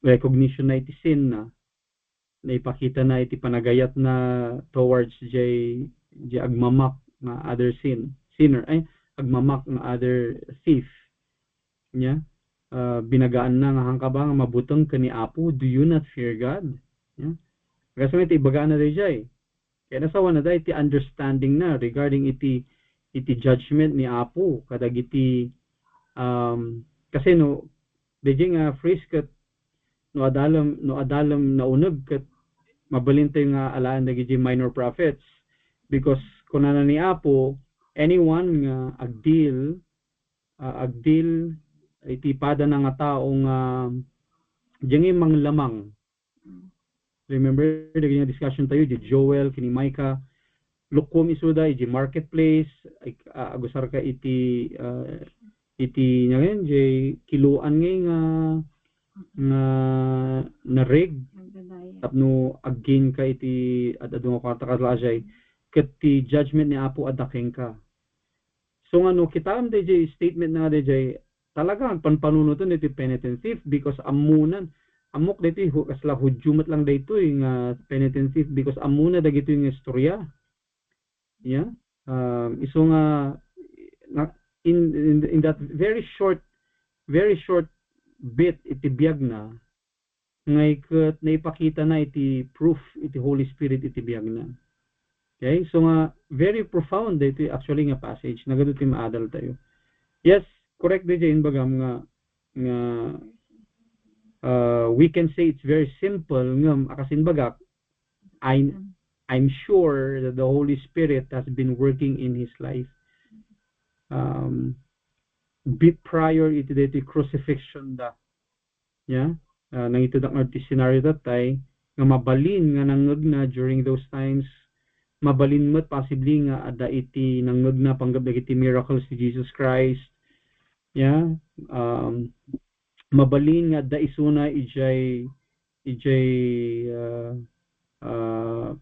recognition na iti sin na ipakita na iti panagayat na towards jay agmamak na other sinner agmamak na other thief nya binagaan na nga hangkaba nga mabutong kani Apo, do you not fear God? Yeah. Kasi iti ibagaan na dayjay. Kaya nasawa na iti understanding na regarding iti judgment ni Apo kadag iti kasi no dayjay nga phrase ket no adalam nauneg ket mabalin tayo nga alaan dagiti minor prophets because kunana ni Apo anyone nga agdil iti pada na nga taong diyan manglamang. Remember dagiti discussion tayo di Joel kini Micah lukom isuda iti marketplace agusar ka iti ngayon jay kiluan nga nareg tapno again ka iti adadong kwarta kadlajay ket ti judgment ni Apo adakeng ka. So nga no kitam dayjay statement na dayjay talaga panpanunutan iti penitent thief because amunan amok dito kasla hudyumat lang dito nga penitent thief because amuna dagito yung istorya. Yeah. Iso nga in that very short bit iti biyag na ngay ket naipakita na iti proof iti Holy Spirit iti biyag na. Okay? So nga very profound dito actually nga passage nagado ti maadal tayo. Yes, correct DJ in bagam nga we can say it's very simple ngam akasin bagak I'm sure that the Holy Spirit has been working in his life prior iti dito crucifixion da yeah nang ito da ti scenario tatay nga mabalin nga nangeg na during those times mabalin met possibly nga ada iti nangeg na panggap dagiti miracles si Jesus Christ. Yeah, mabalin nga da isuna ijay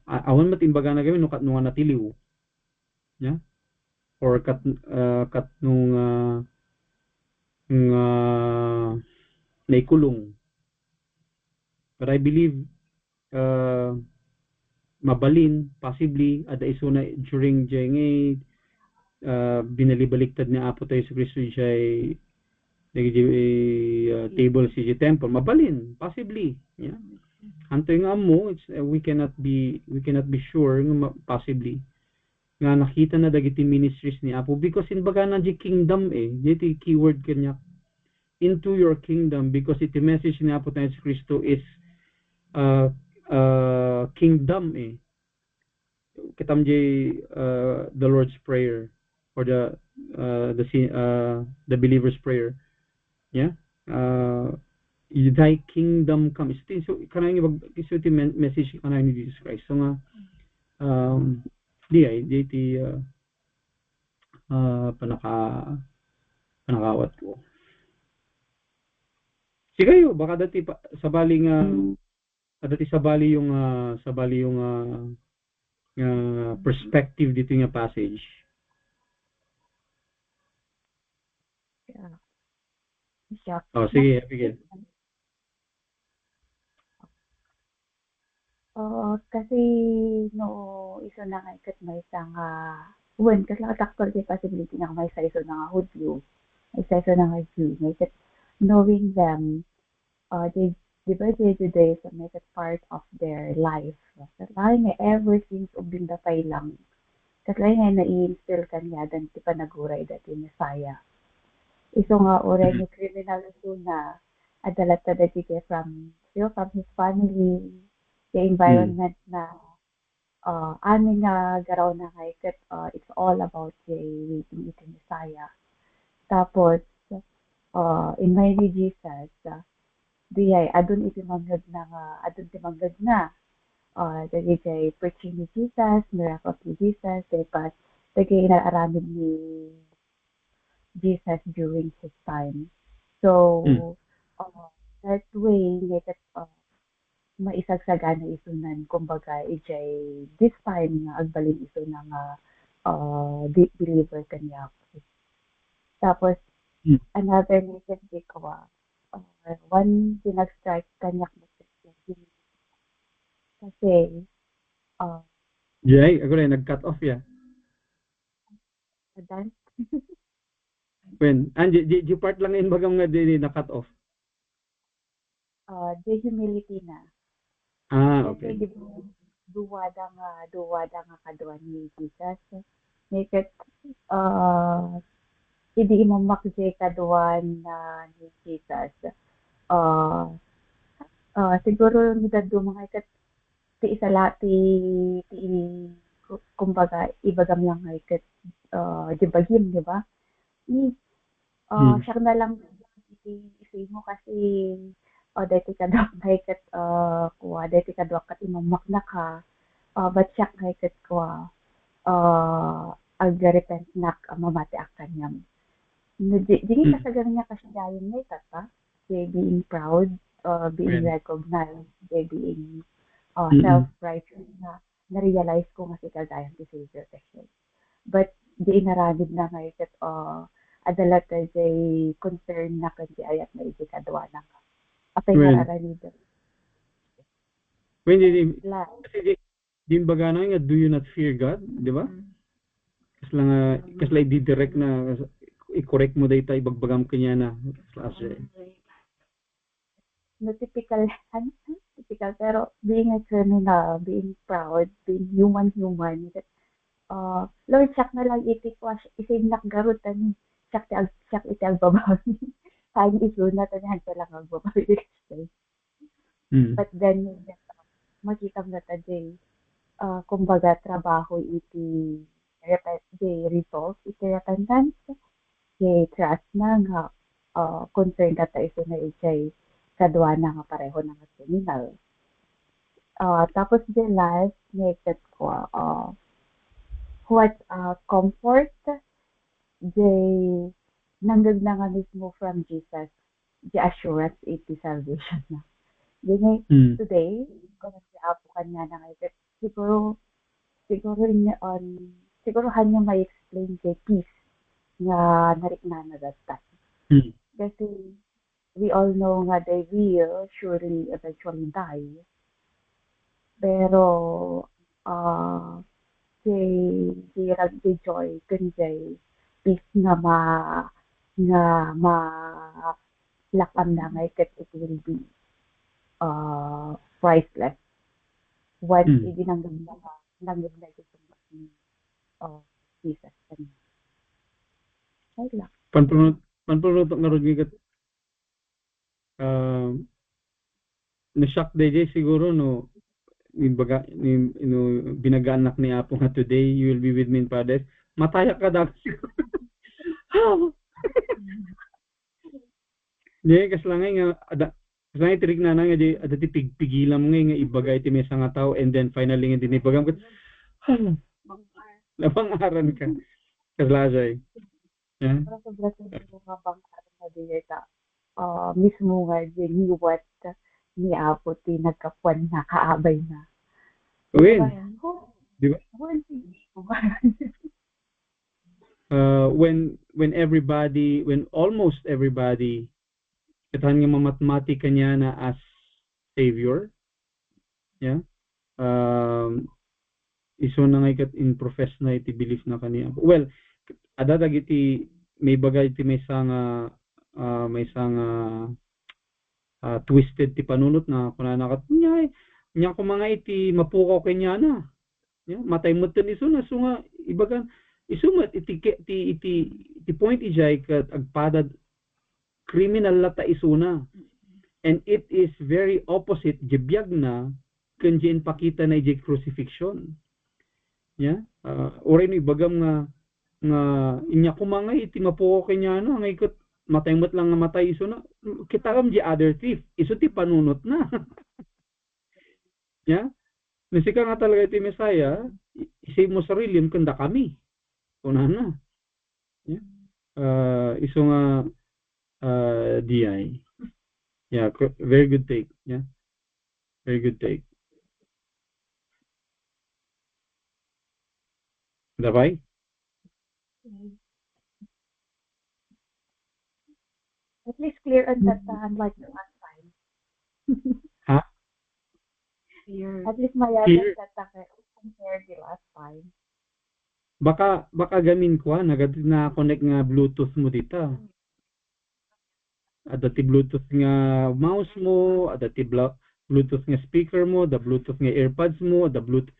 awan matimbaga na gawin no kat nung natiliw. Yeah, or kat nung naikulong. But I believe uh, mabalin possibly ada isuna during jay binalibaliktad ni Apo tayo sa Kristo jay table si temple mabalin possibly yeah anto nga mo it's we cannot be sure nga possibly nga nakita na dagiti ministries ni Apo because in baga na di kingdom dito keyword kanya into your kingdom because iti message ni Apo tayo sa Kristo is uh, kingdom kitamjay the Lord's prayer or the believer's prayer yeah thy kingdom come so kanang iso ti message kanang ni Jesus Christ so nga di ti panakawat ko sigayo baka dati sabali nga dati sabali yung perspective dito nga passage. Yeah. Siya. Sige, sige. Kasi no iso na nga ikat may isang when kasi actual the possibility na may isa na nga Hudyo may isa na nga Jew may ikat knowing them they diba day to day so make it part of their life kasi nga ever since ubing dapay lang kasi nga na-i-instill kanya dan ti panaguray dati Messiah iso nga oray ni criminal na adalat ta dati from still from his family the environment na amin nga garaw na kay kat it's all about the waiting iti Messiah. Tapos in my ni Jesus diay adun iti manggag na adun ti manggag na dagi kay preaching ni Jesus, miracles ni Jesus, dapat dagi inaaramid ni Jesus during his time. So that way that maisagsagana iso nan kumbaga ijay this time nga agbalin iso na nga believer kanya tapos another reason di ko one pinag-strike kanya kasi Jay, ako rin nag-cut off ya dan when di part lang in bagang nga di na-cut off the humility na okay. Kasi duwada nga kadwa ni Jesus. Make it hindi mo makjay kadwa na ni Jesus. Siguro nidado mga ikat ti isa ti kumbaga ibagam lang ikat di bagim, di ba? Siya na lang isay mo kasi dati ka daw haikat kuha dati ka daw kat imamak na ka but siya haikat kuha ag-repent nak mamati akan niya di ka sa ganun niya kasi dayon niya tata being proud being recognized being self-righteous na realize ko nga si kagayan ti Savior kasi but di inaramid na haikat adalat ay concern na kasi ayat na iti kadwa na ka apa yung nararalido? When di baga na nga, do you not fear God? Di ba? Kasi lang di-direct na i-correct mo dahil ibagbagam kanya na. No, typical pero being a criminal, being proud, being human, Lord, siyak na lang iti ko, isig nakgarutan, siyak iti agbabawi. Kain iso na tanyan ko lang agbabawi. But then, makita mo na taday, kumbaga, trabaho iti results, iti repentance, trust na nga, concern ka ta iso na iti kadwa na nga pareho na nga criminal. Tapos the last, naked ko, what comfort, nanggag na nga mismo from Jesus, the assurance iti salvation na. Today, kung nagsiapo ka niya na ngayon, siguro hanya may explain kay peace nga narikna na that time. Kasi we all know nga they will surely eventually die. Pero si Joy kunjay peace nga ma lakam na ngay kat it will be priceless once idinanggap na ito Jesus kanya. Ay lang. Panpunot nga ron gikat na-shock DJ siguro no binagaanak ni Apo nga today you will be with me in paradise. Mataya ka daw. Di kaslangay nga kaslangay tirig na nga di adati pigpigilam nga ibagay ti mesa nga tao and then finally nga dinibagam kat labangaran ka kaslasay. Yeah. Pero sobrang nga bang na di mismo nga ni what ni Apo ti nagkapuan na kaabay na. When? Diba? When almost everybody katahan nga mamatematika niya na as savior, yeah, iso na nga ikat in profess na iti belief na kaniya. Well, adadag iti may bagay iti may sanga twisted ti panunot na kuna nakat nya ko mga iti mapukaw kanya na. Yeah, matay mo tan iso na so nga ibagan iso mat iti point ijay kat agpadad criminal lata isuna and it is very opposite jebiyag na kanjin pakita na ijay crucifixion. Yeah, oray no ibagam nga inya kumanga iti mapuko kanya no nga ikot mataymot lang nga matay iso na kita kam di other thief iso ti panunot na. Yeah, nasika nga talaga iti Messiah isave mo sarili kanda kami kunahan na. Yeah, iso nga DI. Yeah, very good take. Yeah, very good take. Dabay? At least clear on that unlike the last time. Ha? At least mayaman that compared the last time. Baka gamin ko na connect nga Bluetooth mo dito. Ada ti Bluetooth nga mouse mo, ada ti Bluetooth nga speaker mo, the Bluetooth nga earbuds mo, the Bluetooth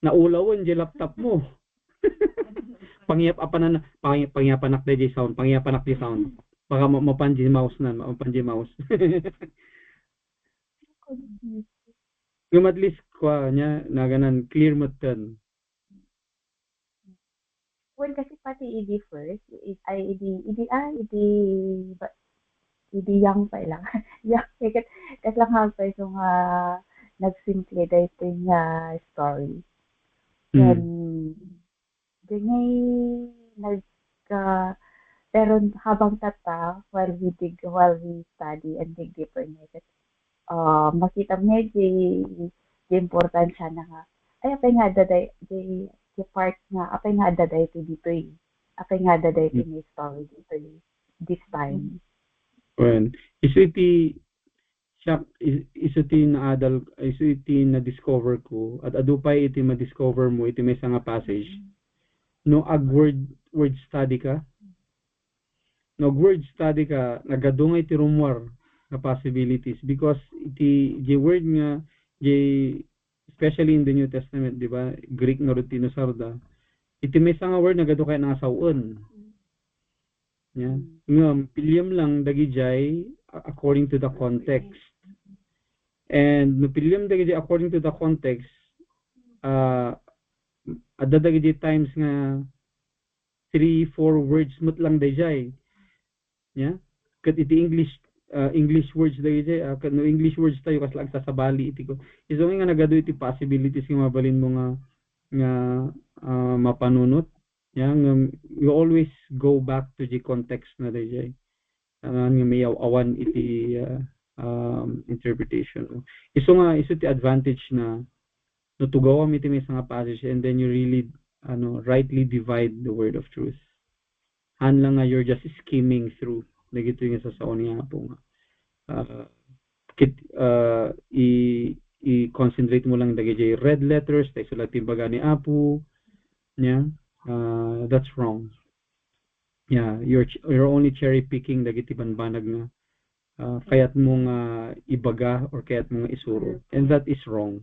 naulawon di laptop mo. Pangyapanak di sound. Baka mapanji mouse na, mapanji mouse. Yung at least kwa nya na ganan clear mo tan. When kasi pati ID first, idi yang pa lang. Yang kasi lang hapay so nga nagsimple dahil nga story. Then pero habang tata while we study and dig deeper niya makita niya di importansya na nga ay apay nga daday di part nga apay nga daday ito dito apay nga daday ito may story dito this time. Well, iso iti na discover ko at adupay iti ma-discover mo iti may nga passage no word study ka nagadungay iti rumor na possibilities because iti word nga especially in the New Testament di ba Greek nga rutino sarda iti may nga word nagadukay na asawon. Yeah. Pilyam lang dagijay according to the context. And no pilyam dagijay according to the context adda dagijay times nga 3-4 words mut lang dagijay. Yeah. Kat iti English words dagijay kat no English words tayo kas lang sasabali iti ko. Iso nga nagado iti possibilities nga mabalin mo nga mapanunot. Yeah, you always go back to the context na dayjay. Nga may awan iti interpretation. Iso ti advantage na tutugawam iti may nga passage and then you really rightly divide the word of truth. Han lang nga you're just skimming through dagito yung sasaon niya po nga. I-concentrate mo lang dagiti red letters tay sulat timbaga ni Apo niya. That's wrong. Yeah, you're only cherry picking dagiti banbanag nga kayat mo nga ibaga or kayat mo nga isuro, and that is wrong.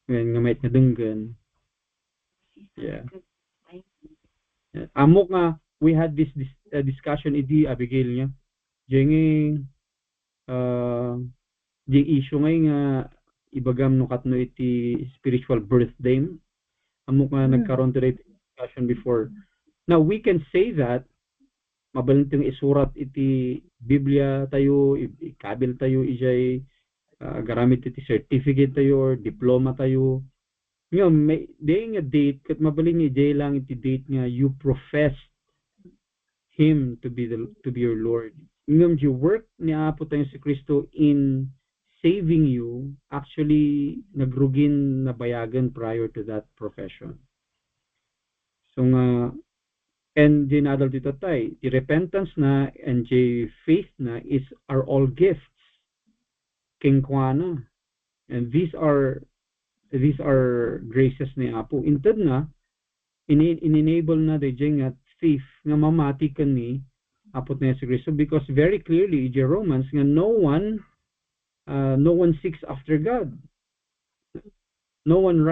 Ngayon nga may nadunggan. Yeah. Amok nga we had this discussion idi Abigail niya. Jengi di issue ngay nga ibagam no katno iti spiritual birthday. Amok nga nagkaroon today discussion before. Now we can say that mabalintong isurat iti Biblia tayo, ikabil tayo ijay garamit iti certificate tayo or diploma tayo. Ngayon, may day nga date, kat mabaling ijay lang iti date nga you profess Him to be your Lord. Ngayon, yung work ni Apo tayo si Kristo in saving you, actually, nagrugin na bayagan prior to that profession. So nga, and the adult dito tayo, the repentance na and the faith na are all gifts. Kingkwana. And these are graces ni Apo. Instead na, in-enable na the nga faith nga mamati ka ni Apo na si Kristo, because very clearly, in Romans, nga no one seeks after God. No one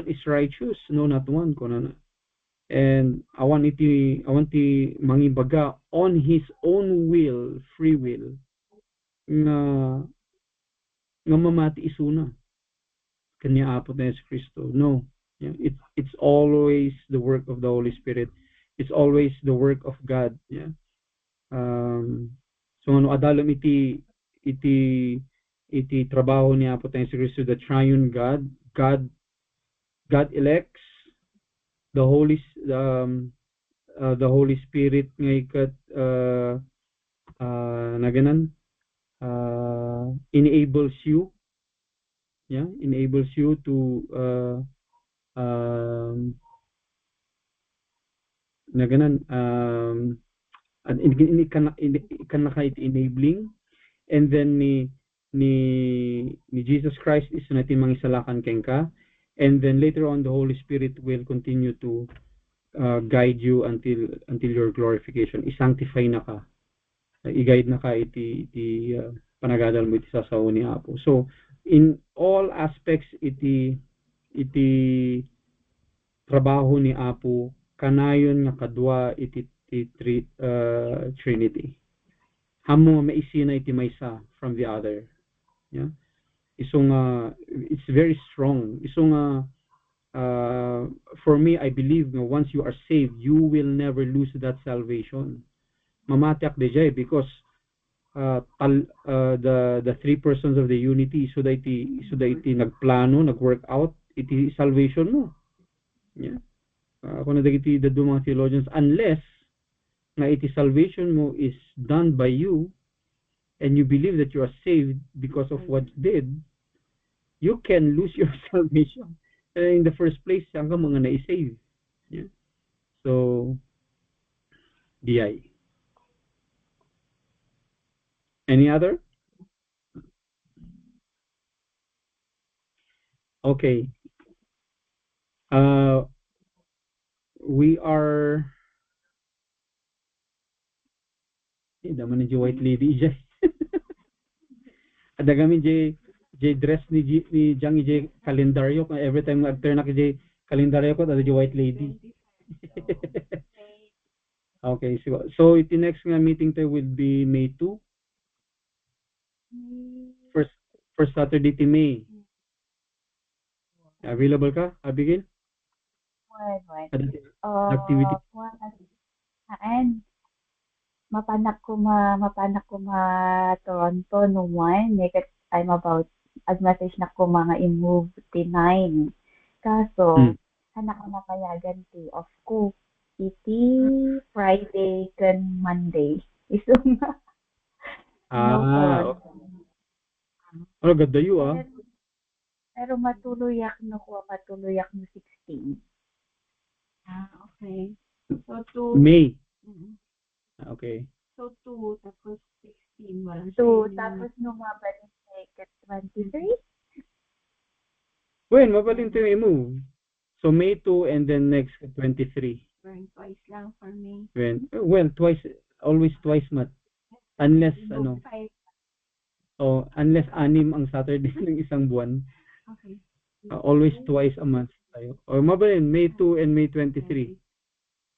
is righteous, no not one kuno na. And I want ti mangibaga on his own will, free will, nga mamati isuna kanya Apo na si Kristo. No, yeah, it's always the work of the Holy Spirit. It's always the work of God. Yeah. So ano adalam iti trabaho ni Apo na si Kristo, the triune God. God elects the Holy Spirit nga ikat enables you to enabling, and then ni Jesus Christ is natin mangisalakan kengka, and then later on the Holy Spirit will continue to guide you until your glorification. I-sanctify na ka, i-guide na ka iti panagadal mo iti sasaw ni Apo. So in all aspects iti trabaho ni Apo kanayon nga kadwa iti Trinity. Hamo maisina iti maysa from the other. Yeah. Isong it's very strong. Isong for me, I believe once you are saved, you will never lose that salvation. Mamatiak dijay because the three persons of the unity so that iti nagplano, nag-work out iti salvation mo. Yeah. Kung nadagiti the mga theologians, unless na iti salvation mo is done by you and you believe that you are saved because of what you did, you can lose your salvation. In the first place, saan ka mga na-save? Yeah. So, DI. Any other? Okay. We are daman ni white lady jay. Ada kami jay dress ni Jang jay kalendaryo every time nag-turn na jay kalendaryo ko ada jay white lady. Okay, so iti next nga meeting tayo will be May 2. First Saturday ti May. Available ka, Abigail? What? Activity. And mapanak ko Toronto no one. I'm about as message na ko mga i-move ti 9. Kaso, hanak ko na payagan ti off ko. Iti Friday kan Monday. Iso nga. Okay. Ano ganda yu Pero matuloyak no 16. Okay. So to May. Okay. So, 2, tapos 16, walang 2, shining. tapos nung mabalik naked 23. When, mabalin to yung move. So, May 2 and then next 23. Burn twice lang for me. When, well, twice, always twice month. Unless, ano, 5. unless anim ang Saturday ng isang buwan. Okay. Always twice a month tayo. Or mabalin, May 2 and May 23.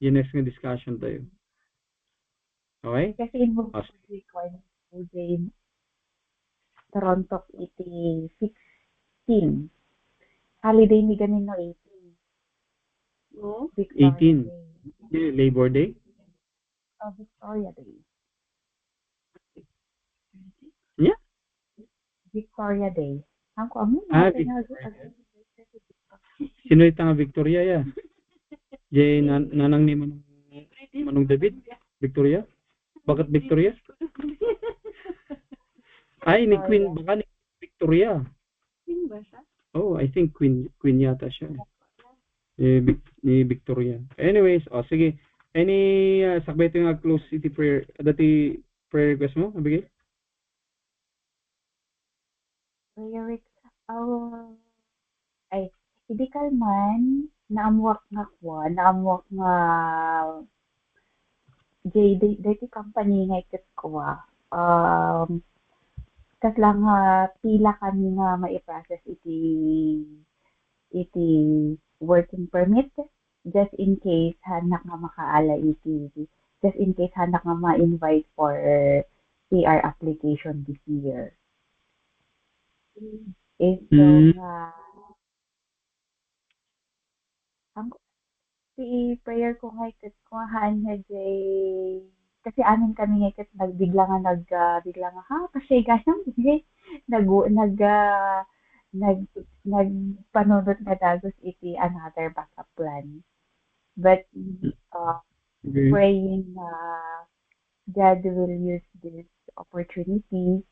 Yung next na discussion tayo. Okay? Kasi in move As- record Jane Toronto iti 16. Holiday ni ganin no 18. No? Victoria 18. Day. Labor Day? Victoria Day. Yeah? Victoria Day. Ang ko amo Victoria. Sino ita nga Victoria ya? Jay, nanang ni Manong David? Victoria? Bakit Victoria? Ay, ni Queen, baka ni Victoria. Queen ba siya? Oh, I think Queen yata siya. Ni Victoria. Anyways, sige. Any sakbay ito nga close city prayer, dati prayer request mo, Abigail? Prayer ay hindi kalman naamuak nga dati company nga ikat ko kas lang pila kami nga mai-process iti working permit just in case hanak nga makaala just in case hanak nga ma-invite for PR application this year. So nga ang prayer ko nga ikat ko nga jay kasi amin kami nga ikat bigla nga kasi ganyan nagpanunod na dagos iti another backup plan. But praying God will use this opportunity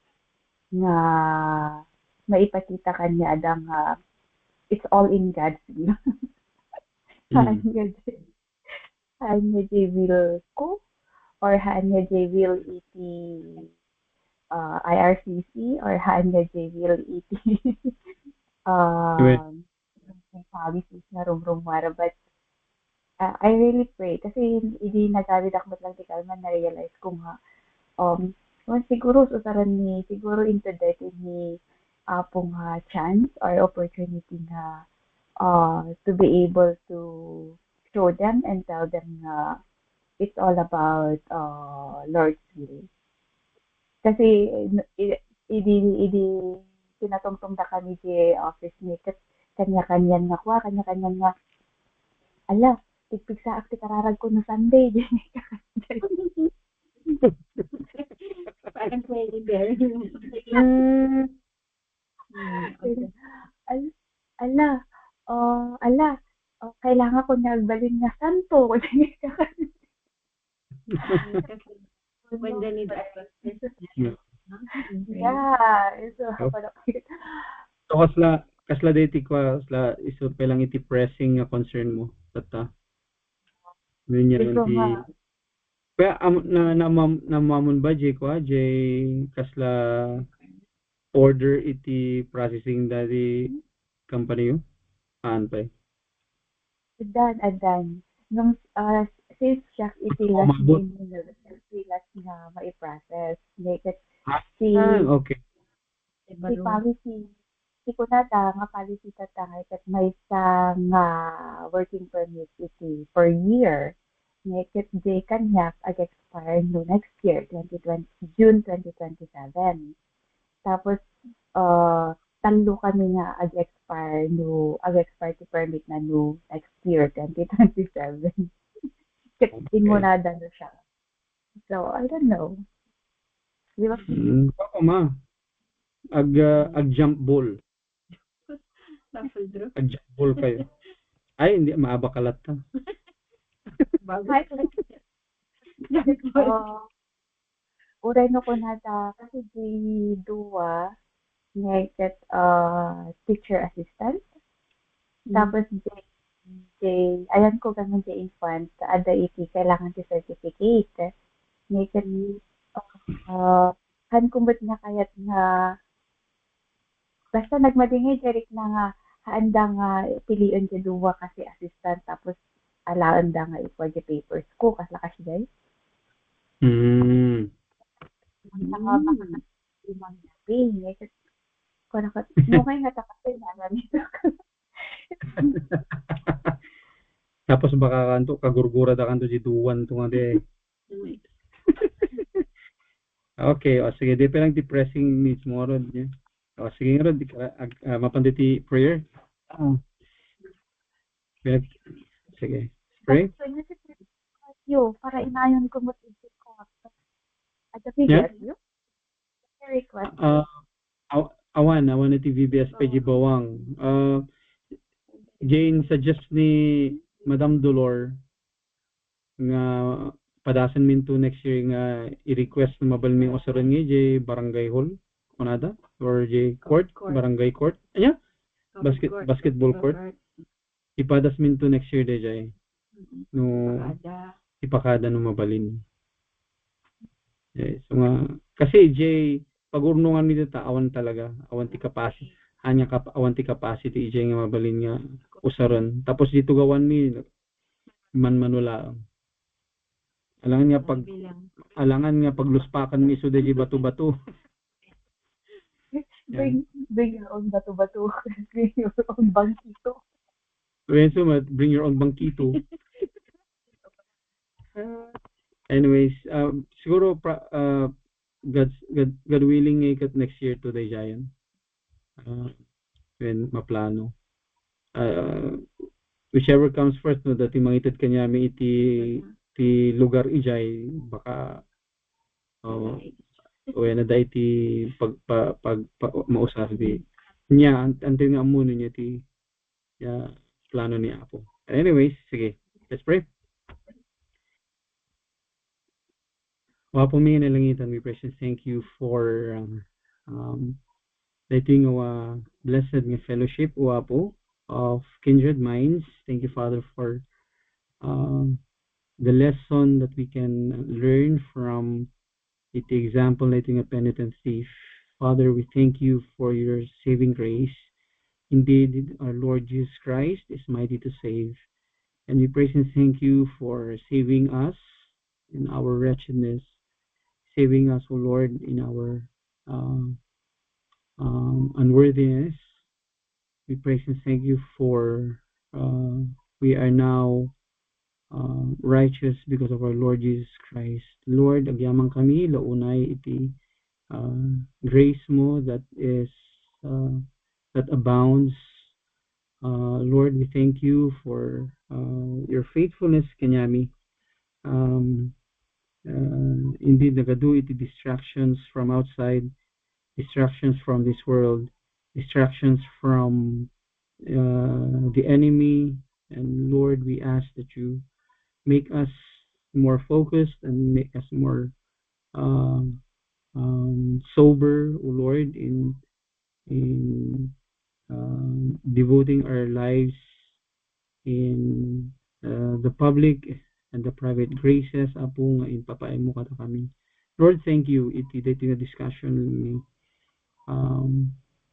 nga maipakita kanya adang it's all in God's will. Hanya jay will ko or hanya jay will iti IRCC or hanya jay will iti policies na rumara but I really pray kasi hindi nagawid ako lang tikal man na-realize ko nga siguro siguro into that ni apong chance or opportunity na to be able to show them and tell them na it's all about Lord's will. Kasi idi tinatungtong da kami di office ni kanya-kanyan nga ala tigpig sa akti kararag ko no Sunday Parang pwede there. Kailangan ko nagbalin nga santo. When the need arises. Yeah. So, kasla dati ko, iso pelang iti pressing nga concern mo. Tata. Yun yan, hindi. Kaya, namamon ba, Jay ko, kasla order iti processing dati company yun? Antay. Adan. Nung, since siya iti last na mai-process. Okay. Si policy, si kunata nga policy tatangay kat may isang working permit iti per year. Ngayon di kanyak ag-expire no next year, June 2027. Tapos, talo kami nga ag-expire ti permit na no next year, 2027. Okay. Inmunada na siya. So, I don't know. Di ba? Ako ma. Ag-jump ball. Ag-jump ball kayo. Ay, hindi. Maabakalat ka. Uray no ko nata kasi di duwa ngayon teacher assistant. Tapos ayan ko ganun di infant ada iti kailangan ti certificate. May kat, kan kumbat nga kayat nga, basta nagmadingay direct na nga, haanda nga piliin sa duwa kasi assistant, tapos alaan da nga ipwa the papers ko, kaslakas guys. Mm. Saka baka imang gabi, may kat, mukhay nga takasay na nga nito. Tapos baka kanto kagurgura da kanto si Duwan to nga de. Okay, o sige, di pa lang depressing needs mo ron. Yeah. O sige nga ron, mapanditi prayer. Sige, pray. So, yung para inayon ko mo isip ko. At the Yeah? figure, you? Request. Awan iti VBS PG Bawang. Jane suggest ni Madam Dolor nga padasan min to next year nga i-request na mabalmi osaron nga J barangay hall kunada or J court, barangay court. Anya? Basketball court. Ipadas min to next year de Jay. No ipakada no mabalin. So nga kasi J pagurnungan mi dita awan talaga, awan ti capacity. Anya awan ti capacity J nga mabalin nga usaron. Tapos dito gawan mi manula. Alangan nga pagluspakan mi iso de bato-bato. Bring your own bato-bato. Bring your own bangkito. Bring your own bangkito. Anyways, siguro God willing ikat next year to the Giant. When maplano. Whichever comes first no dati mangitid kanya mi ti lugar ijay baka na da iti pag mausar di niya until nga amuno niya ti plano ni Apo. Anyways, sige, let's pray. Wapo mi nalangitan, we praise and thank you for letting our blessed fellowship Wapo of kindred minds. Thank you, Father, for the lesson that we can learn from the example letting a penitent thief. Father, we thank you for your saving grace. Indeed, our Lord Jesus Christ is mighty to save. And we praise and thank you for saving us in our wretchedness, saving us, O Lord, in our unworthiness. We praise and thank you for we are now righteous because of our Lord Jesus Christ. Lord, agyaman kami launay iti grace mo that is that abounds. Lord, we thank you for your faithfulness kanyami. Indeed, nagadu iti distractions from outside, distractions from this world, distractions from the enemy. And Lord, we ask that you make us more focused and make us more sober, O Lord, in devoting our lives in the public and the private graces. Apo nga ipapaay mo kata kami. Lord, thank you. Iti dating a discussion.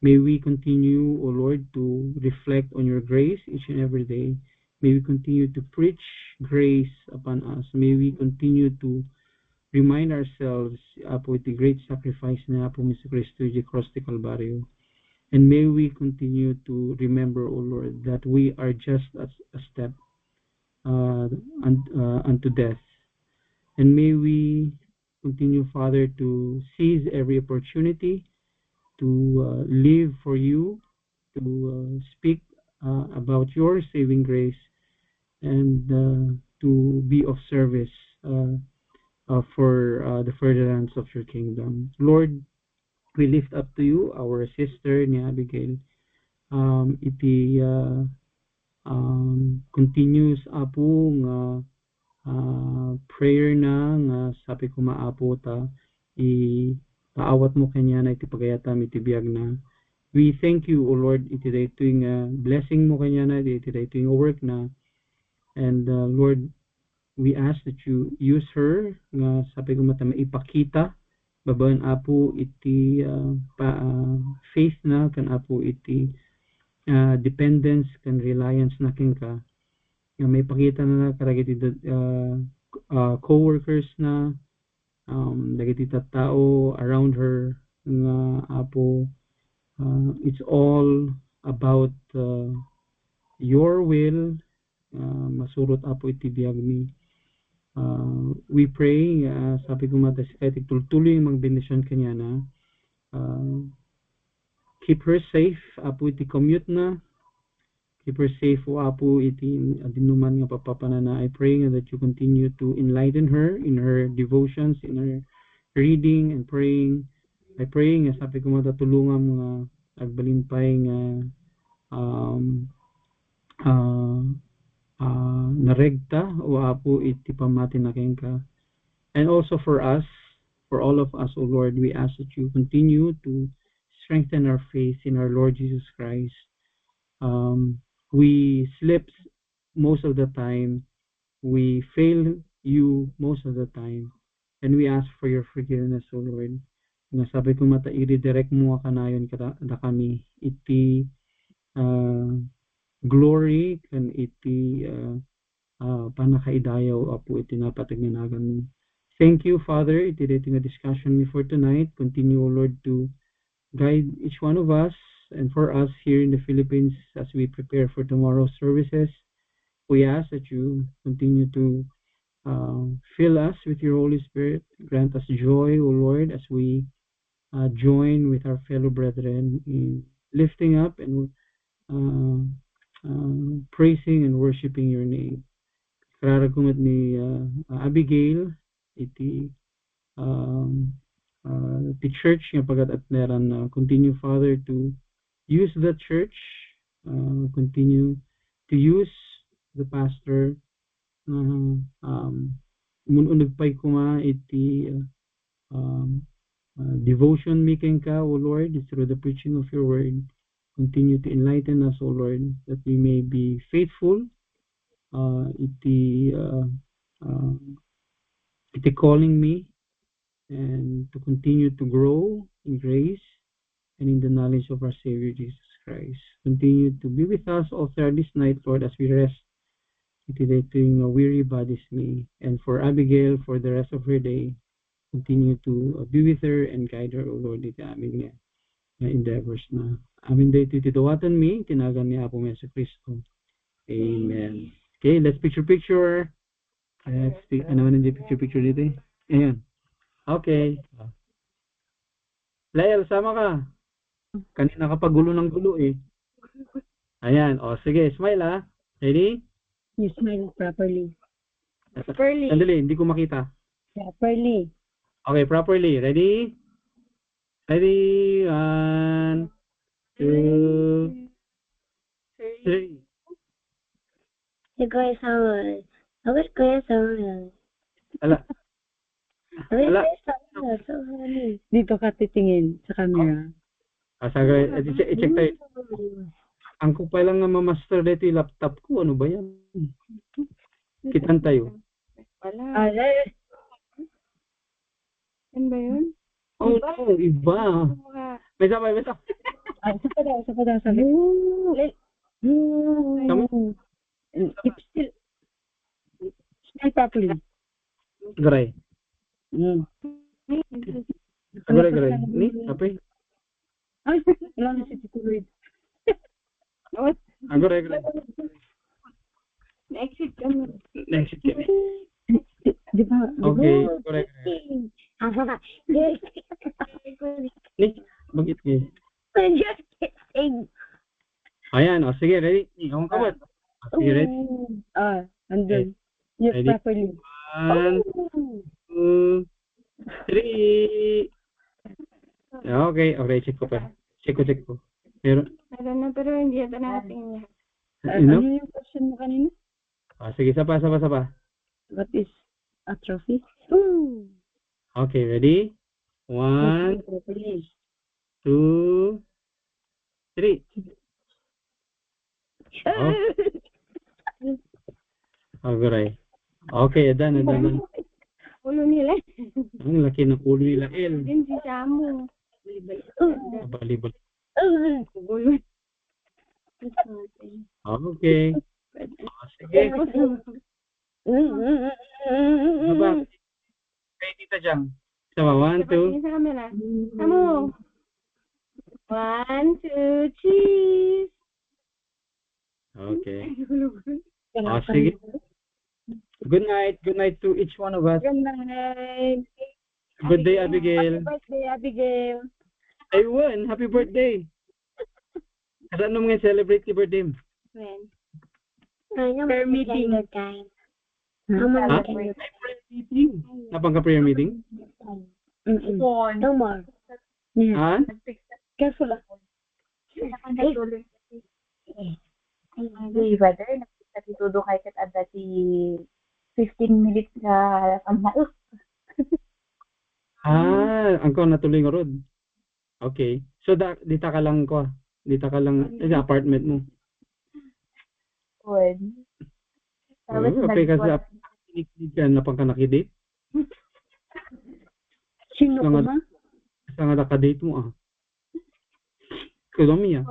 May we continue, O Lord, to reflect on your grace each and every day. May we continue to preach grace upon us. May we continue to remind ourselves Apo the great sacrifice na Apo Mr. Cristo the cross de Calvario. And may we continue to remember, O Lord, that we are just a step unto death. And may we continue, Father, to seize every opportunity to live for you, to speak about your saving grace, and to be of service for the furtherance of your kingdom. Lord, we lift up to you our sister ni Abigail. Iti continuous apo nga prayer na nga sabi ko maapo ta paawat mo kanya na iti pagayatam iti biyag na. We thank you, O Lord, iti daytoy nga blessing mo kanya na iti daytoy nga work na. And Lord, we ask that you use her nga sabi ko mata maipakita babaen apo iti faith na kan apo iti dependence kan reliance na ken ka nga may pakita na karagiti co-workers na dagiti tao around her nga apo it's all about your will masurot apo iti biag mi we pray sabi ko mata si kahit tultuloy magbendisyon kanya na keep her safe apo iti commute na keep her safe o apo iti dinuman nga papapanana. I pray that you continue to enlighten her in her devotions, in her reading and praying. I pray nga sabi ko matatulungan nga agbalimpay nga naregta o apo iti pamati na ka. And also for us, for all of us, O Lord, we ask that you continue to strengthen our faith in our Lord Jesus Christ. We slip most of the time. We fail you most of the time. And we ask for your forgiveness, O Lord. Nga sabi ko mata i-redirect mo kanayon kada kami iti glory kan iti panakaidayaw apo iti napatagnagan mo. Thank you, Father, iti dating a discussion me for tonight. Continue, O Lord, to guide each one of us and for us here in the Philippines as we prepare for tomorrow's services. We ask that you continue to fill us with your Holy Spirit. Grant us joy, O Lord, as we join with our fellow brethren in lifting up and praising and worshiping your name. Kararagumat ni Abigail, iti the church nga pagat at meron continue, Father, to use the church, continue to use the pastor. Mununagpay ko nga iti devotion making ka, O Lord, through the preaching of your word. Continue to enlighten us, O Lord, that we may be faithful iti calling me and to continue to grow in grace and in the knowledge of our Savior Jesus Christ. Continue to be with us all throughout this night, Lord, as we rest itidating weary bodies me. And for Abigail, for the rest of her day, continue to be with her and guide her, O Lord, iti amin nga endeavors na. Amin day titidawatan mi, tinagan ni Apo Meso Cristo. Amen. Okay, let's picture. Let's see, ano man yung picture dito eh. Ayan. Okay. Lael, sama ka. Kanina ka pa gulo ng gulo eh. Ayan. O, sige. Smile ah. Ready? You smile properly. Properly. Sandali, hindi ko makita. Properly. Okay, properly. Ready? Ready? 1, 2, 3. Kuya Samuel. Bakit Kuya Samuel? Ala. Bakit Wala. Kuya Samuel? So funny. Dito ka titingin sa camera. Sagay, i-check tayo. Ang kupay lang nga ma-master dito yung laptop ko. Ano ba yan? Kitan tayo. Wala. Alay. Yan ba yun? Oh, no, iba. May sabay. Isa pa daw. Sabi. Keep still. Smile properly. Garay. Garay. Ni? Apa? Ay, wala na si Tito Lloyd. Garay. Na-exit kami. Next kami. Di ba? Okay, correct. Ni? Bakit ni? Just kidding. Ayan, o sige, ready? Ikaw kamot. Sige, ready? Andun. Yes, Ready? properly. 1, 2, 3. Okay, check ko pa. Check ko. Pero, Meron na pero hindi ito natin lahat. Ano? Ano yung question mo kanina? Sige, sapa. What is atrophy? Okay, ready? 1, Properly. 2, 3. Oh, garay. Okay, adan. Ulo nila. Ang laki ng ulo nila, El. Din si Samu. Balibal. Ulo. Okay. Sige. Baba. Okay, Tita Jang. Isa ba? 1, 2. Sa camera. Samu. 1, 2, cheese. Okay. Sige. Good night. Good night to each one of us. Good night. Good day, Abigail. Happy birthday, Abigail. Ayun, happy birthday. Kasi ano mga celebrate yung birthday mo? When? Prayer meeting. Ha? Celebrate. Prayer meeting. Napang ka prayer meeting? Phone. No more. Yeah. Ha? Careful lang. Nakatuloy. Hey, brother, nagtatudo kay kat ada si 15 minutes na pagnaus. Ang ko natuloy nga rod. Okay. So, dita ka lang ko. Dita ka lang sa apartment mo. Phone. Tapos Okay, kasi kinikid ka na pang ka nakidate. Sino ko Lang- ma? Sa nga nakadate mo Kulami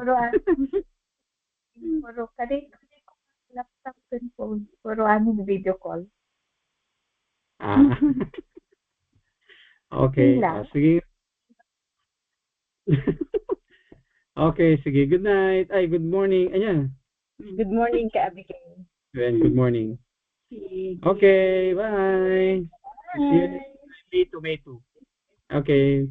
Puro kadit laptop and phone. Puro video call. Okay. Sila. Sige. Okay, sige. Good night. Ay, good morning. Ayan. Good morning ka, Abigail. Good morning. Okay, bye. See you next May 2. Okay.